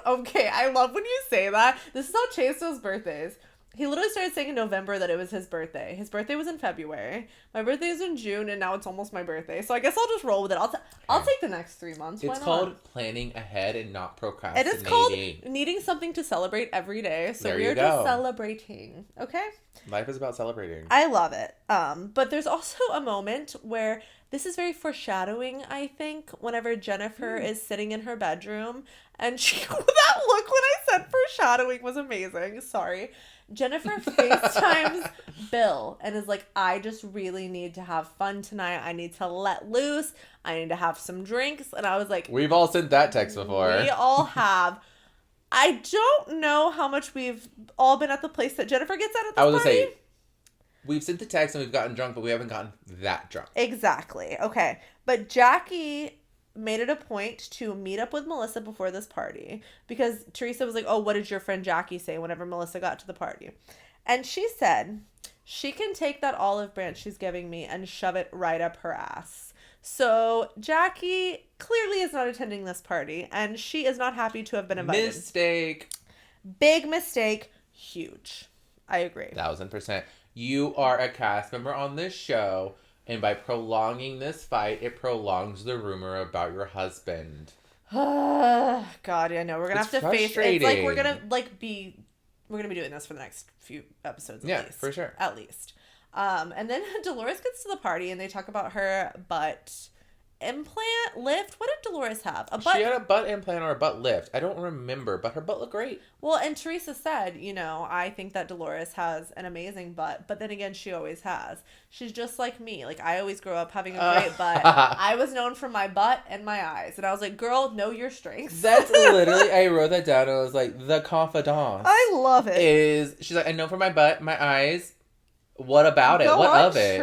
Okay, I love when you say that. This is how Chase does birthdays. He literally started saying in November that it was his birthday. His birthday was in February. My birthday is in June, and now it's almost my birthday. So I guess I'll just roll with it. I'll take the next 3 months. It's called planning ahead and not procrastinating. It is called needing something to celebrate every day. So we're just celebrating. Okay? Life is about celebrating. I love it. But there's also a moment where this is very foreshadowing, I think, whenever Jennifer is sitting in her bedroom, and that look when I said foreshadowing was amazing. Sorry. Jennifer FaceTimes Bill and is like, I just really need to have fun tonight. I need to let loose. I need to have some drinks. And I was like, we've all sent that text before. We all have. I don't know how much we've all been at the place that Jennifer gets at this I was party. going to say, we've sent the text and we've gotten drunk, but we haven't gotten that drunk. Exactly. Okay. But Jackie made it a point to meet up with Melissa before this party because Teresa was like, oh, what did your friend Jackie say whenever Melissa got to the party? And she said she can take that olive branch she's giving me and shove it right up her ass. So Jackie clearly is not attending this party, and she is not happy to have been invited. Mistake. Big mistake. Huge. I agree. 1000%. You are a cast member on this show, and by prolonging this fight, it prolongs the rumor about your husband. God, yeah, no, we're gonna have to face it. It's like we're gonna be doing this for the next few episodes. At least. For sure. At least. And then Delores gets to the party and they talk about her butt implant lift. What did Delores have? She had a butt implant or a butt lift. I don't remember, but her butt looked great. Well, and Teresa said, I think that Delores has an amazing butt, but then again, she always has. She's just like me. Like, I always grow up having a great butt. I was known for my butt and my eyes. And I was like, girl, know your strengths. That's literally, I wrote that down and I was like, the confidant. I love it. She's like, I know for my butt, my eyes. What about it? What of it?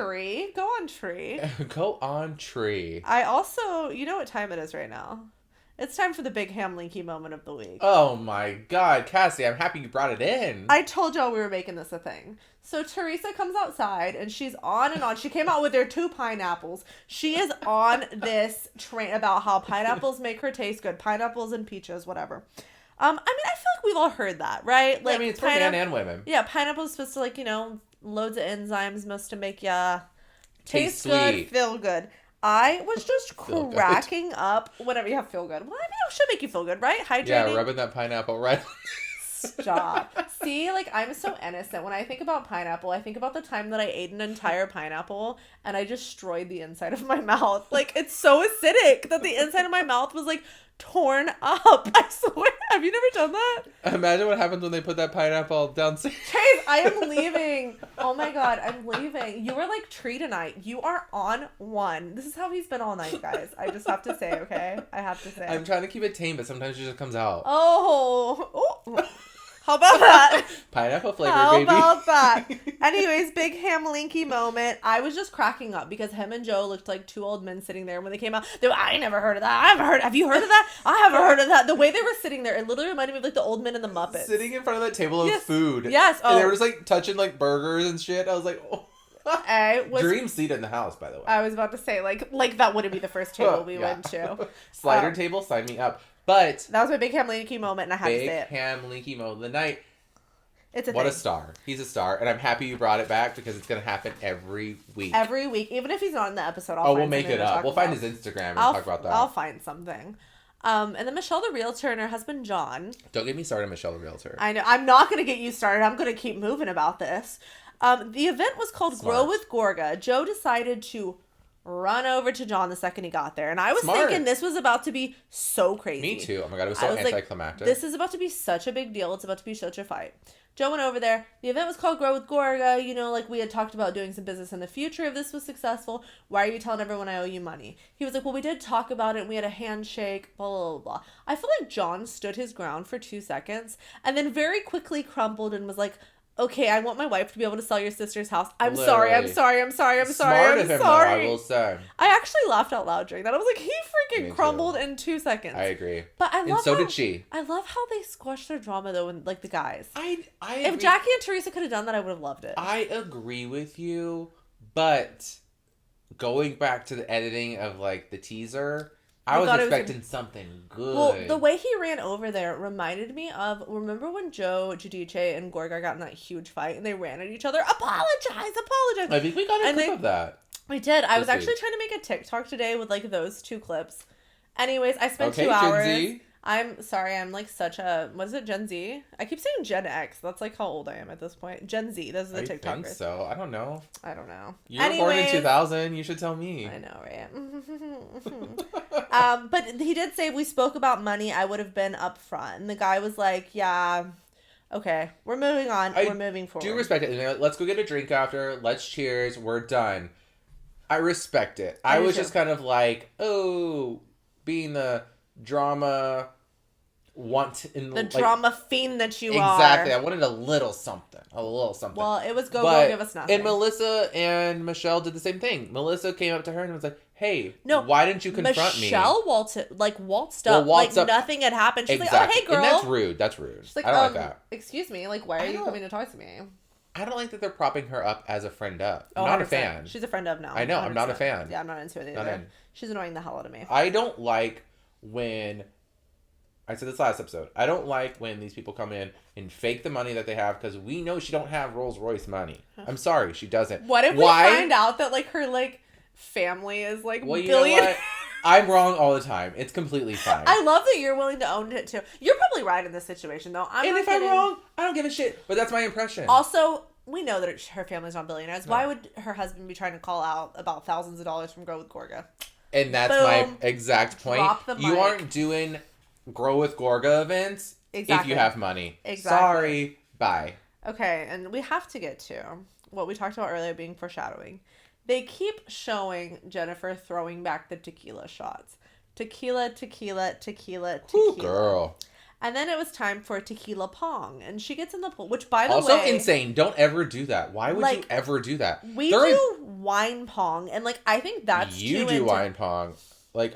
Go on, tree. Go on, tree. I also, you know what time it is right now? It's time for the big ham linky moment of the week. Oh my God, Cassie, I'm happy you brought it in. I told y'all we were making this a thing. So Teresa comes outside and she's on and on. She came out with her 2 pineapples. She is on this train about how pineapples make her taste good. Pineapples and peaches, whatever. I feel like we've all heard that, right? Like, it's for men and women. Yeah, pineapple's supposed to, loads of enzymes supposed to make ya taste sweet. good, feel good. I was just cracking up whenever you have feel good. Well, it should make you feel good, right? Hydrating. Yeah, rubbing that pineapple right. Stop. See, I'm so innocent. When I think about pineapple, I think about the time that I ate an entire pineapple and I destroyed the inside of my mouth. It's so acidic that the inside of my mouth was torn up. I swear. Have you never done that? Imagine what happens when they put that pineapple downstairs. Chase, I am leaving. Oh my God, I'm leaving. You are like Tree tonight. You are on one. This is how he's been all night, guys. I just have to say, okay? I have to say. I'm trying to keep it tame, but sometimes it just comes out. Oh. How about that? Pineapple flavor, baby. How about that? Anyways, big ham linky moment. I was just cracking up because him and Joe looked like 2 old men sitting there when they came out. They were, I never heard of that. Have you heard of that? I haven't heard of that. The way they were sitting there, it literally reminded me of the old men in the Muppets. Sitting in front of that table of food. Yes. And they were just touching burgers and shit. I was like, oh. Dream seat in the house, by the way. I was about to say, that wouldn't be the first table we went to. Slider table, sign me up. But that was my big ham linky moment, and I had to say it. Big ham linky moment of the night. It's a star. He's a star, and I'm happy you brought it back because it's gonna happen every week. Every week, even if he's not in the episode, we'll make it up. We'll find his Instagram and talk about that. I'll find something. And then Michelle The Realtor and her husband John. Don't get me started, Michelle The Realtor. I know. I'm not gonna get you started. I'm gonna keep moving about this. The event was called Grow with Gorga. Joe decided to run over to John the second he got there. And I was thinking this was about to be so crazy. Me too. Oh my God, it was so anticlimactic. This is about to be such a big deal. It's about to be such a fight. Joe went over there. The event was called Grow with Gorga. We had talked about doing some business in the future if this was successful. Why are you telling everyone I owe you money? He was like, well, we did talk about it. And we had a handshake, blah, blah, blah. I feel like John stood his ground for 2 seconds and then very quickly crumbled and was like, okay, I want my wife to be able to sell your sister's house. I'm sorry. Smart of him, though, I will say. I actually laughed out loud during that. I was like, he freaking crumbled in 2 seconds. I agree. But I love and so did she. I love how they squashed their drama, though, and the guys. I if Jackie and Teresa could have done that, I would have loved it. I agree with you, but going back to the editing of the teaser, I was expecting something good. Well, the way he ran over there reminded me of, remember when Joe, Giudice, and Gorga got in that huge fight and they ran at each other? Apologize. I think we got a clip of that. We did. I was actually trying to make a TikTok today with those 2 clips. Anyways, I spent 2 hours. Gen Z. I'm sorry, I'm such a, was it Gen Z? I keep saying Gen X. That's how old I am at this point. Gen Z, those are the TikTokers. I think so. I don't know. You were born in 2000. You should tell me. I know, right? But he did say if we spoke about money, I would have been upfront. And the guy was like, yeah, okay, we're moving on. We're moving forward. Do respect it. Let's go get a drink after. Let's cheers. We're done. I respect it. I was just kind of being the drama the drama fiend that you are. Exactly. I wanted a little something. Well, it was go give us nothing. And Melissa and Michelle did the same thing. Melissa came up to her and was like, "Hey, why didn't you confront me?" Michelle waltzed up like nothing had happened. She's like, "Oh, hey, girl." And that's rude. She's like, I don't like that. Excuse me. Like, why are you coming to talk to me? I don't like that they're propping her up as a friend up. I'm not a fan. She's a friend of now. I know. I'm not a fan. Yeah, I'm not into it either. She's annoying the hell out of me. I don't like when... I said this last episode. I don't like when these people come in and fake the money that they have because we know she don't have Rolls Royce money. I'm sorry, she doesn't. What if we find out that like her like family is like you know what? I'm wrong all the time. It's completely fine. I love that you're willing to own it too. You're probably right in this situation though. If I'm wrong, I don't give a shit. But that's my impression. Also, we know that her family's not billionaires. No. Why would her husband be trying to call out about thousands of dollars from Grow with Gorga? And that's my exact point. You aren't doing Grow with Gorga events if you have money. Exactly. Sorry. Bye. Okay, and we have to get to what we talked about earlier being foreshadowing. They keep showing Jennifer throwing back the tequila shots. Tequila, tequila, tequila, tequila. Ooh, girl. And then it was time for tequila pong. And she gets in the pool, which by the way... Also insane. Don't ever do that. Why would you ever do that? We do wine pong. And I think that's You do wine pong.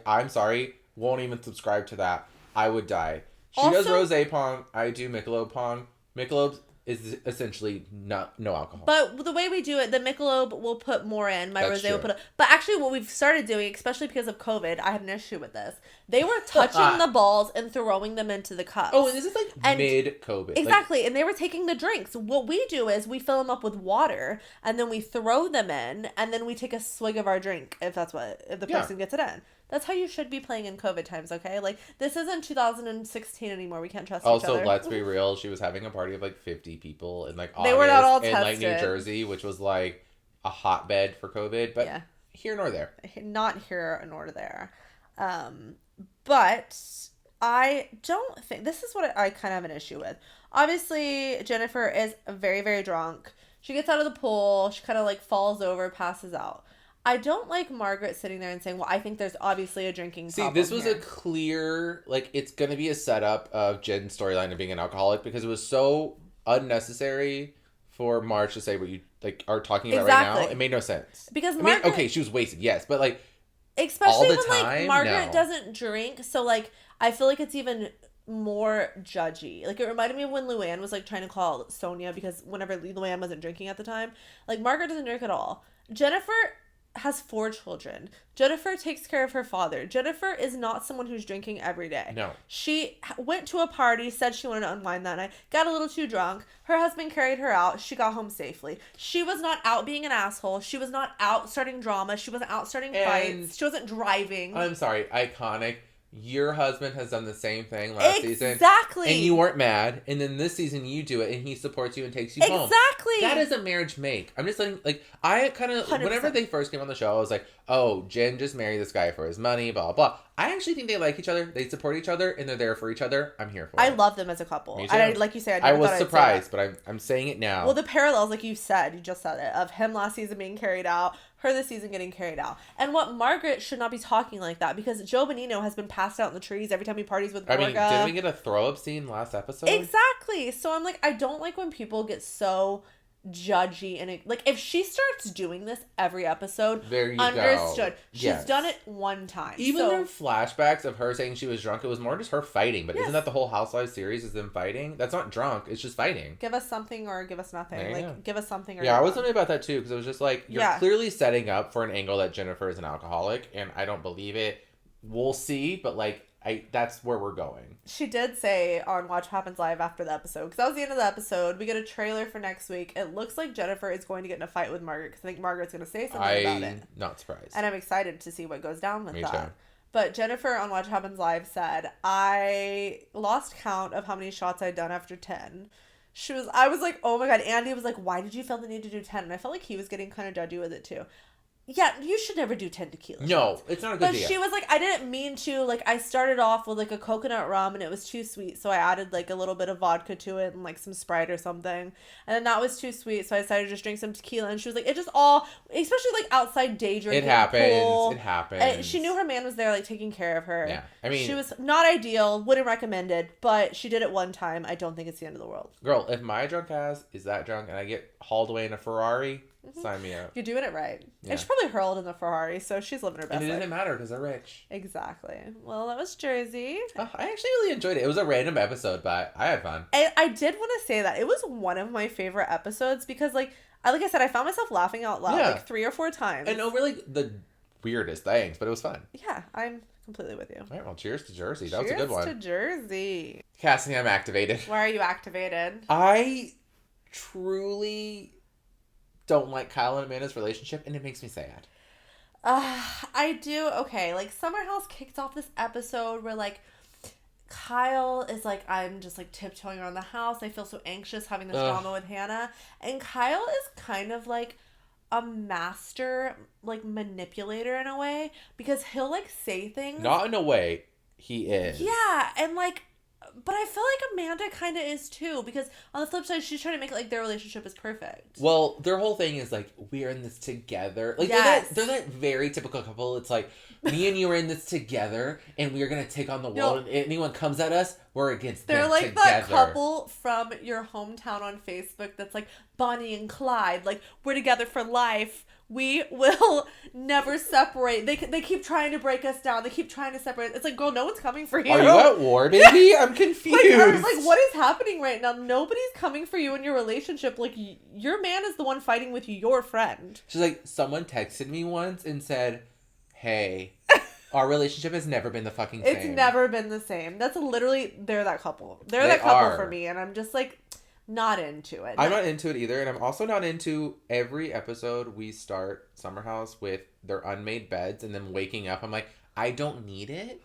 I'm sorry. Won't even subscribe to that. I would die. She does rosé pong. I do Michelob pong. Michelob is essentially no alcohol. But the way we do it, the Michelob will put more in. My rosé will put... But actually what we've started doing, especially because of COVID, I had an issue with this. They were touching the balls and throwing them into the cups. Oh, and this is mid-COVID. Exactly. And they were taking the drinks. What we do is we fill them up with water and then we throw them in and then we take a swig of our drink if the person gets it in. That's how you should be playing in COVID times, okay? This isn't 2016 anymore. We can't trust each other. Also, let's be real. She was having a party of 50 people in August. They were not all tested. In New Jersey, which was a hotbed for COVID. But here nor there. Not here nor there. But I don't think... This is what I kind of have an issue with. Obviously, Jennifer is very, very drunk. She gets out of the pool. She kind of falls over, passes out. I don't like Margaret sitting there and saying, well, I think there's obviously a drinking problem. See, this was a clear, it's going to be a setup of Jen's storyline of being an alcoholic because it was so unnecessary for Marge to say what you, are talking about right now. It made no sense. Because Margaret... okay, she was wasted, yes, but, especially all the when, time, Margaret doesn't drink, so, I feel like it's even more judgy. It reminded me of when Luanne was, trying to call Sonia because whenever Luanne wasn't drinking at the time. Margaret doesn't drink at all. Jennifer has 4 children. Jennifer takes care of her father. Jennifer is not someone who's drinking every day. No. She went to a party, said she wanted to unwind that night, got a little too drunk. Her husband carried her out. She got home safely. She was not out being an asshole. She was not out starting drama. She wasn't out starting fights. She wasn't driving. I'm sorry. Iconic. Your husband has done the same thing last season. Exactly. And you weren't mad. And then this season you do it and he supports you and takes you home. Exactly. That is a marriage make. I'm just I kind of, whenever they first came on the show, I was like, oh, Jen just married this guy for his money, blah, blah. I actually think they like each other. They support each other and they're there for each other. I'm here for it. I love them as a couple. Me too. And like you said, I was surprised, but I'm saying it now. Well, the parallels, like you said, you just said it, of him last season being carried out, her this season getting carried out. And what Margaret should not be talking like that because Joe Bonino has been passed out in the trees every time he parties with Gorga. Didn't we get a throw-up scene last episode? Exactly. So I'm I don't like when people get so judgy and if she starts doing this every episode, there you understood. Go. She's done it one time. Even their flashbacks of her saying she was drunk, it was more just her fighting. But isn't that the whole Housewives series is them fighting? That's not drunk. It's just fighting. Give us something or give us nothing. Give us something or I was thinking about that too because it was just you're clearly setting up for an angle that Jennifer is an alcoholic and I don't believe it. We'll see, but that's where we're going. She did say on Watch What Happens Live after the episode, because that was the end of the episode. We get a trailer for next week. It looks like Jennifer is going to get in a fight with Margaret, because I think Margaret's going to say something about it. I'm not surprised. And I'm excited to see what goes down with Me that. too. But Jennifer on Watch What Happens Live said, I lost count of how many shots I'd done after 10. I was like, oh my God. Andy was like, why did you feel the need to do 10? And I felt like he was getting kind of judgy with it too. Yeah, you should never do 10 tequila No, shots. it's not a good idea. But she was like, I didn't mean to. Like, I started off with, like, a coconut rum, and it was too sweet, so I added, like, a little bit of vodka to it and, like, some Sprite or something. And then that was too sweet, so I decided to just drink some tequila. And she was like, it just all, especially, like, outside day drinking. It happens. Pool, it happens. and she knew her man was there, like, taking care of her. Yeah. I mean, she was not ideal, wouldn't recommend it, but she did it one time. I don't think it's the end of the world. girl, if my drunk ass is that drunk and I get hauled away in a Ferrari, sign me up. You're doing it right. Yeah. And she probably hurled in the Ferrari, so she's living her best And it life. doesn't matter because they're rich. Exactly. Well, that was Jersey. Oh, I actually really enjoyed it. It was a random episode, but I had fun. And I did want to say that it was one of my favorite episodes because, like I said, I found myself laughing out loud like 3 or 4 times. And over like the weirdest things, but it was fun. Yeah, I'm completely with you. All right, well, cheers to Jersey. That was a good one. Cheers to Jersey. Cassie, I'm activated. Why are you activated? I truly don't like Kyle and Amanda's relationship, and it makes me sad. I do. Okay, like Summer House kicked off this episode where like Kyle is like, I'm just like tiptoeing around the house. I feel so anxious having this drama with Hannah. And Kyle is kind of like a master like manipulator in a way because he'll like say things. Not in a way, he is. Yeah, and like, but I feel like Amanda kind of is too because on the flip side, she's trying to make it like their relationship is perfect. Well, their whole thing is like, we're in this together. Like, Yes. they're that very typical couple. It's like, me and you are in this together, and we are going to take on the world. And if anyone comes at us, we're against them They're like together. that couple from your hometown on Facebook that's like Bonnie and Clyde. Like, we're together for life. We will never separate. They keep trying to break us down. They keep trying to separate. It's like, girl, no one's coming for you. Are you at war, baby? I'm confused. Like, what is happening right now? Nobody's coming for you in your relationship. Like, your man is the one fighting with your friend. She's like, someone texted me once and said, hey, our relationship has never been the fucking same. It's never been the same. That's literally, they're that couple. They're that couple for me. And I'm just like, not into it. I'm not into it either. And I'm also not into every episode we start Summer House with their unmade beds and them waking up. I'm like, I don't need it.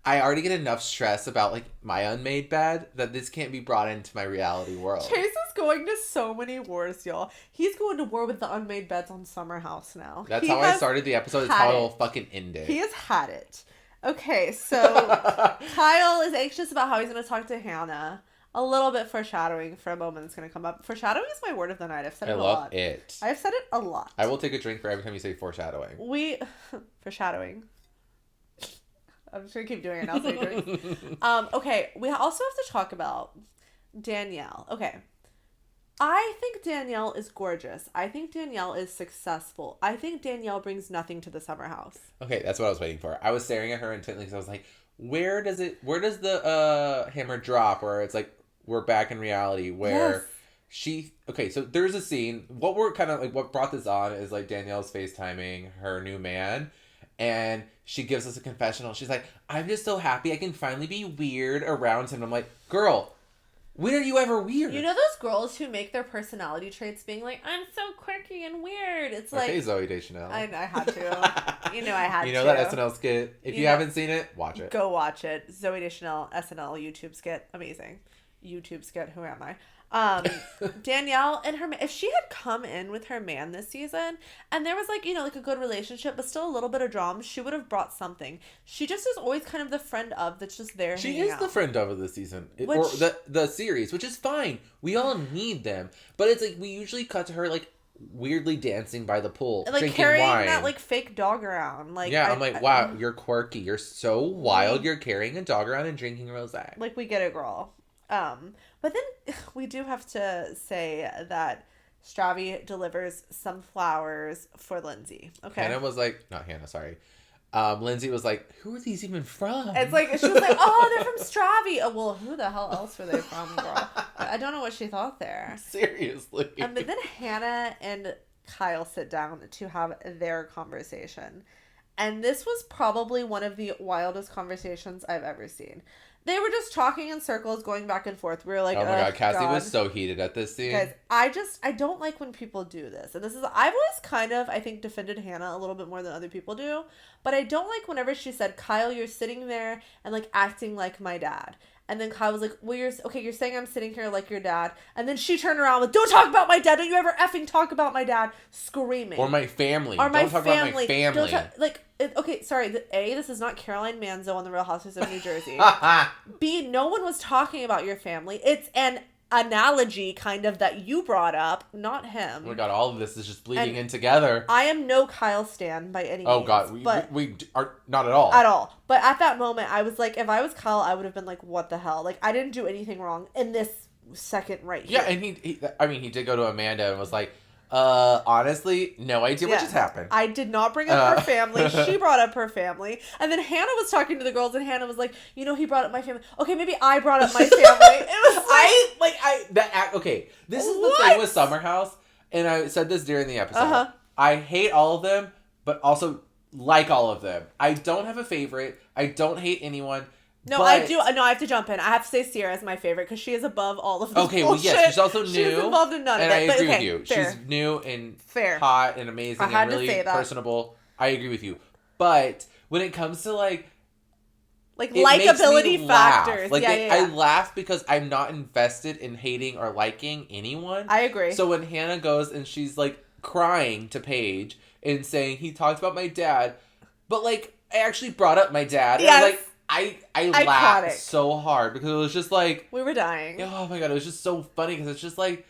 I already get enough stress about like my unmade bed that this can't be brought into my reality world. Chase is going to so many wars, y'all. He's going to war with the unmade beds on Summer House now. That's how I started the episode. It's how it'll fucking end it. He has had it. Okay, so Kyle is anxious about how he's going to talk to Hannah. A little bit foreshadowing for a moment that's going to come up. Foreshadowing is my word of the night. I've said it a lot. I love it. I've said it a lot. I will take a drink for every time you say foreshadowing. Foreshadowing. I'm just going to keep doing it now so you drink. Okay, we also have to talk about Danielle. Okay. I think Danielle is gorgeous. I think Danielle is successful. I think Danielle brings nothing to the Summer House. Okay, that's what I was waiting for. I was staring at her intently because I was like, where does the hammer drop where it's like, we're back in reality where okay, so there's a scene. What brought this on is like Danielle's FaceTiming her new man, and she gives us a confessional. She's like, I'm just so happy I can finally be weird around him. I'm like, girl, when are you ever weird? You know those girls who make their personality traits being like, I'm so quirky and weird. It's like, okay, Zoe Deschanel. I had to. I had to. You know that SNL skit? If you haven't seen it, watch it. Go watch it. Zoe Deschanel, SNL YouTube skit. Amazing. YouTube skit. Who am I? Danielle and her man, if she had come in with her man this season and there was like, like a good relationship, but still a little bit of drama, she would have brought something. She just is always kind of the friend of that's just there. She is the friend of this season. Or the series, which is fine. We all need them. But it's like, we usually cut to her like weirdly dancing by the pool, like drinking carrying wine. that like fake dog around. Like, yeah, I'm like, wow, you're quirky. You're so wild. You're carrying a dog around and drinking rosé. Like, we get it, girl. But then we do have to say that Stravi delivers some flowers for Lindsay. Okay. Hannah was like, not Hannah, sorry. Lindsay was like, who are these even from? It's like, she was like, oh, they're from Stravi. Oh, well, who the hell else were they from, girl? I don't know what she thought there. Seriously. But then Hannah and Kyle sit down to have their conversation. And this was probably one of the wildest conversations I've ever seen. They were just talking in circles, going back and forth. We were like, oh my God, Cassie was so heated at this scene. Guys, I don't like when people do this. And I've always kind of, I think, defended Hannah a little bit more than other people do. But I don't like whenever she said, Kyle, you're sitting there and like acting like my dad. And then Kyle was like, well, you're saying I'm sitting here like your dad. And then she turned around with, don't talk about my dad. Don't you ever effing talk about my dad. Screaming. Or my family. Or Don't talk about my family. Okay, sorry. This is not Caroline Manzo on the Real Housewives of New Jersey. B, no one was talking about your family. It's an analogy kind of that you brought up, not him. Oh my God, all of this is just bleeding in together. I am no Kyle stan by any means. Oh God, we are not at all. At all. But at that moment, I was like, if I was Kyle, I would have been like, what the hell? Like, I didn't do anything wrong in this second right here. Yeah, and he did go to Amanda and was like, honestly, no idea what just happened. I did not bring up her family. She brought up her family. And then Hannah was talking to the girls, and Hannah was like, he brought up my family. Okay, maybe I brought up my family. It was okay, this is the thing with Summer House, and I said this during the episode. I hate all of them, but also like all of them. I don't have a favorite. I don't hate anyone. No, I do. No, I have to jump in. I have to say Sierra is my favorite because she is above all of this Okay, bullshit. well, yes, she's also new. She's involved in none of it. And I agree with you. Fair. She's new and fair. Hot and amazing and really personable. I agree with you. But when it comes to like likability factors. Like I laugh because I'm not invested in hating or liking anyone. I agree. So when Hannah goes and she's like crying to Paige and saying he talked about my dad, but like I actually brought up my dad. Yes. And I laughed so hard because it was just like we were dying. Oh my God, it was just so funny because it's just like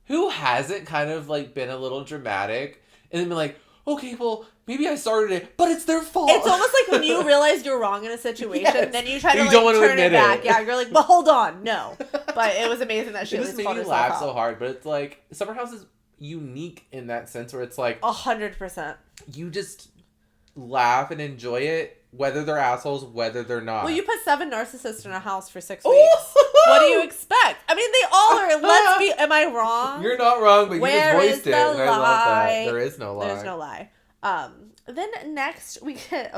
who hasn't kind of like been a little dramatic and then been like, okay, well, maybe I started it, but it's their fault. It's almost like when you realize you're wrong in a situation, then you try to don't want to turn admit it back. Yeah, you're like, but hold on, no. But it was amazing that she just made me laugh so hard. But it's like Summer House is unique in that sense where it's like 100%. You just laugh and enjoy it, whether they're assholes, whether they're not. Well, you put 7 narcissists in a house for 6 weeks. What do you expect? I mean, they all are. Let's be. Am I wrong? You're not wrong, but Where you just voiced it, and I love that. There is no lie. There's no lie. Then next we get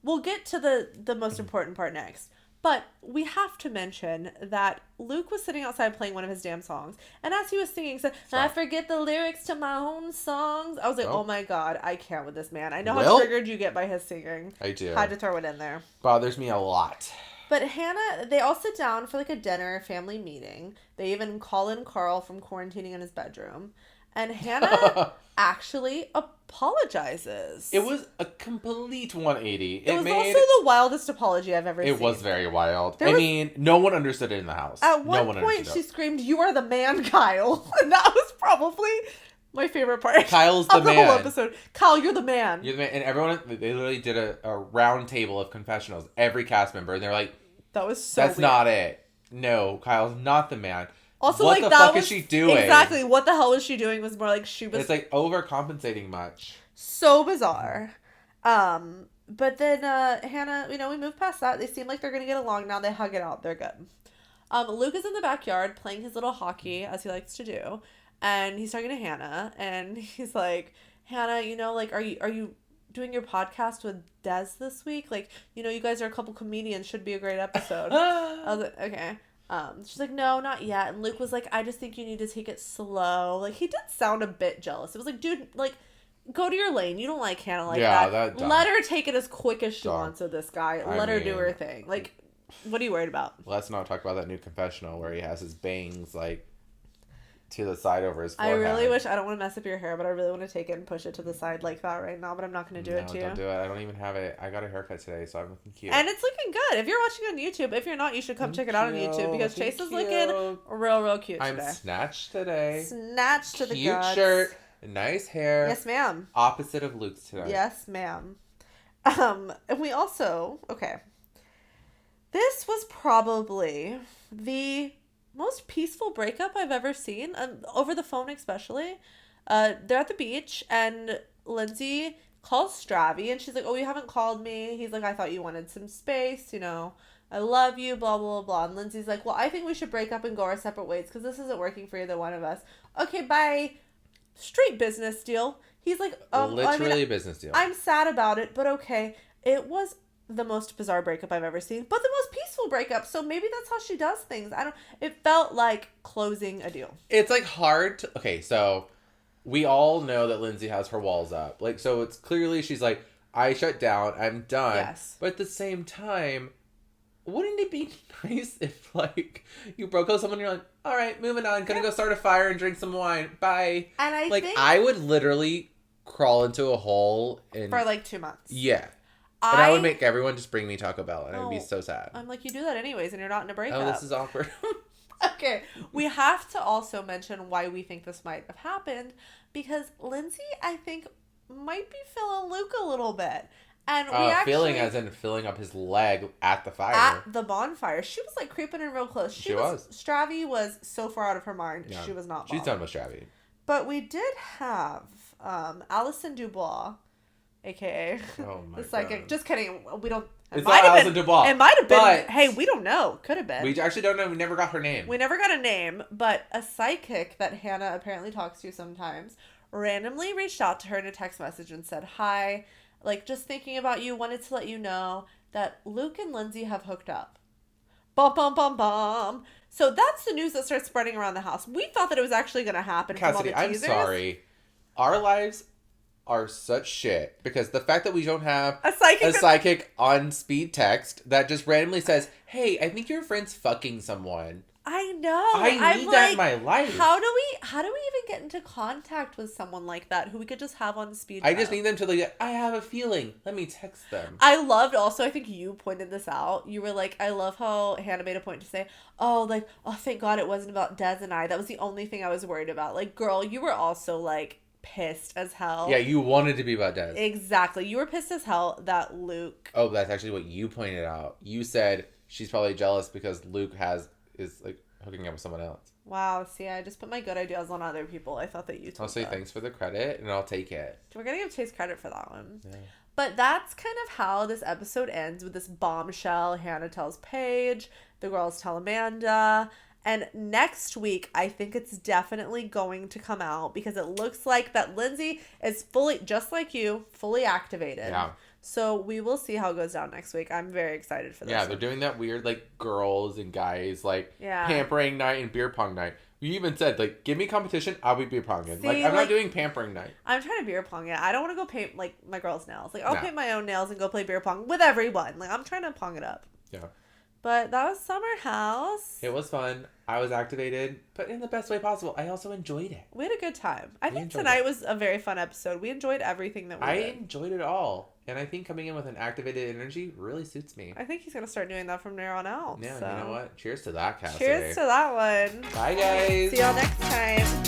we'll get to the most important part next. But we have to mention that Luke was sitting outside playing one of his damn songs. And as he was singing, he said, I forget the lyrics to my own songs. I was like, oh my God, I can't with this man. I know how triggered you get by his singing. I do. Had to throw it in there. Bothers me a lot. But Hannah, they all sit down for like a dinner family meeting. They even call in Carl from quarantining in his bedroom. And Hannah actually apologizes. It was a complete 180. It was also the wildest apology I've ever seen. It was very wild. I mean, no one understood it in the house. At one point, she screamed, "You are the man, Kyle." And that was probably my favorite part. Kyle's the man. Whole episode. Kyle, you're the man. You're the man. And everyone, they literally did a round table of confessionals. Every cast member. And they're like, that was so That's weird. not it. No, Kyle's not the man. Also, what the fuck is she doing? Exactly. What the hell was she doing was more like she was... It's like overcompensating much. So bizarre. But then Hannah, we move past that. They seem like they're going to get along now. They hug it out. They're good. Luke is in the backyard playing his little hockey, as he likes to do. And he's talking to Hannah. And he's like, Hannah, are you doing your podcast with Des this week? Like, you guys are a couple comedians. Should be a great episode. I was like, okay. She's like, no, not yet. And Luke was like, I just think you need to take it slow. Like, he did sound a bit jealous. It was like, dude, like, go to your lane. You don't like Hannah like that. Let her take it as quick as she wants with this guy. Let her do her thing. Like, what are you worried about? Let's not talk about that new confessional where he has his bangs, like, to the side over his forehead. I really wish, I don't want to mess up your hair, but I really want to take it and push it to the side like that right now, but I'm not going to do it to you. Don't do it. I don't even have it. I got a haircut today, so I'm looking cute. And it's looking good. If you're watching on YouTube, if you're not, you should come check it out on YouTube because Chase is looking real cute today. I'm snatched today. Snatched to the guts. Cute shirt, nice hair. Yes, ma'am. Opposite of Luke's today. Yes, ma'am. And we also, this was probably the most peaceful breakup I've ever seen, over the phone especially. They're at the beach, and Lindsay calls Stravy, and she's like, oh, you haven't called me. He's like, I thought you wanted some space, I love you, blah, blah, blah. And Lindsay's like, well, I think we should break up and go our separate ways, because this isn't working for either one of us. Okay, bye. Straight business deal. He's like, literally a business deal. I'm sad about it, but okay. It was the most bizarre breakup I've ever seen, but the most peaceful breakup. So maybe that's how she does things. It felt like closing a deal. It's like hard to, okay, so we all know that Lindsay has her walls up. Like, so it's clearly she's like, I shut down, I'm done. Yes. But at the same time, wouldn't it be nice if, like, you broke up with someone and you're like, all right, moving on, gonna go start a fire and drink some wine, bye. And I would literally crawl into a hole and... For, like, 2 months. Yeah. And I would make everyone just bring me Taco Bell, and I'd be so sad. I'm like, you do that anyways, and you're not in a breakup. Oh, this is awkward. Okay, we have to also mention why we think this might have happened, because Lindsay, I think, might be feeling Luke a little bit. And we actually... Feeling as in filling up his leg at the fire. At the bonfire. She was, like, creeping in real close. She was. Stravy was so far out of her mind, yeah. she was not She's done with Stravy. But we did have Allison Dubois, a.k.a. the psychic. God. Just kidding. We don't... It's not Allison Dubois. It might have been. Hey, we don't know. Could have been. We actually don't know. We never got her name. We never got a name, but a psychic that Hannah apparently talks to sometimes randomly reached out to her in a text message and said, hi, like, just thinking about you, wanted to let you know that Luke and Lindsay have hooked up. Bum, bum, bum, bum. So that's the news that starts spreading around the house. We thought that it was actually going to happen. Cassidy, from all the teasers. I'm sorry. Our lives are such shit because the fact that we don't have a psychic on speed text that just randomly says, hey, I think your friend's fucking someone. I know. I need that in my life. How do we even get into contact with someone like that who we could just have on speed I just need them to like, I have a feeling. Let me text them. I loved also, I think you pointed this out. You were like, I love how Hannah made a point to say, oh, thank God it wasn't about Des and I. That was the only thing I was worried about. Like, girl, you were also like pissed as hell. Yeah, you wanted to be about Des. Exactly. You were pissed as hell that Luke... Oh, that's actually what you pointed out. You said she's probably jealous because Luke is like hooking up with someone else. Wow, see, I just put my good ideas on other people. I thought that you told I'll say thanks for the credit, and I'll take it. We're going to give Chase credit for that one. Yeah. But that's kind of how this episode ends, with this bombshell. Hannah tells Paige, the girls tell Amanda, and next week, I think it's definitely going to come out because it looks like that Lindsay is fully, just like you, fully activated. Yeah. So we will see how it goes down next week. I'm very excited for this. Yeah, they're doing that weird, like, girls and guys, like, pampering night and beer pong night. You even said, like, give me competition, I'll be beer ponging. See, like, I'm not doing pampering night. I'm trying to beer pong it. I don't want to go paint, like, my girls' nails. Like, I'll paint my own nails and go play beer pong with everyone. Like, I'm trying to pong it up. Yeah. But that was Summer House. It was fun. I was activated, but in the best way possible. I also enjoyed it. We had a good time. I think tonight was a very fun episode. We enjoyed everything that we did. I enjoyed it all. And I think coming in with an activated energy really suits me. I think he's going to start doing that from there on out. Yeah, so. You know what? Cheers to that, Cassidy. Cheers to that one. Bye, guys. See y'all next time.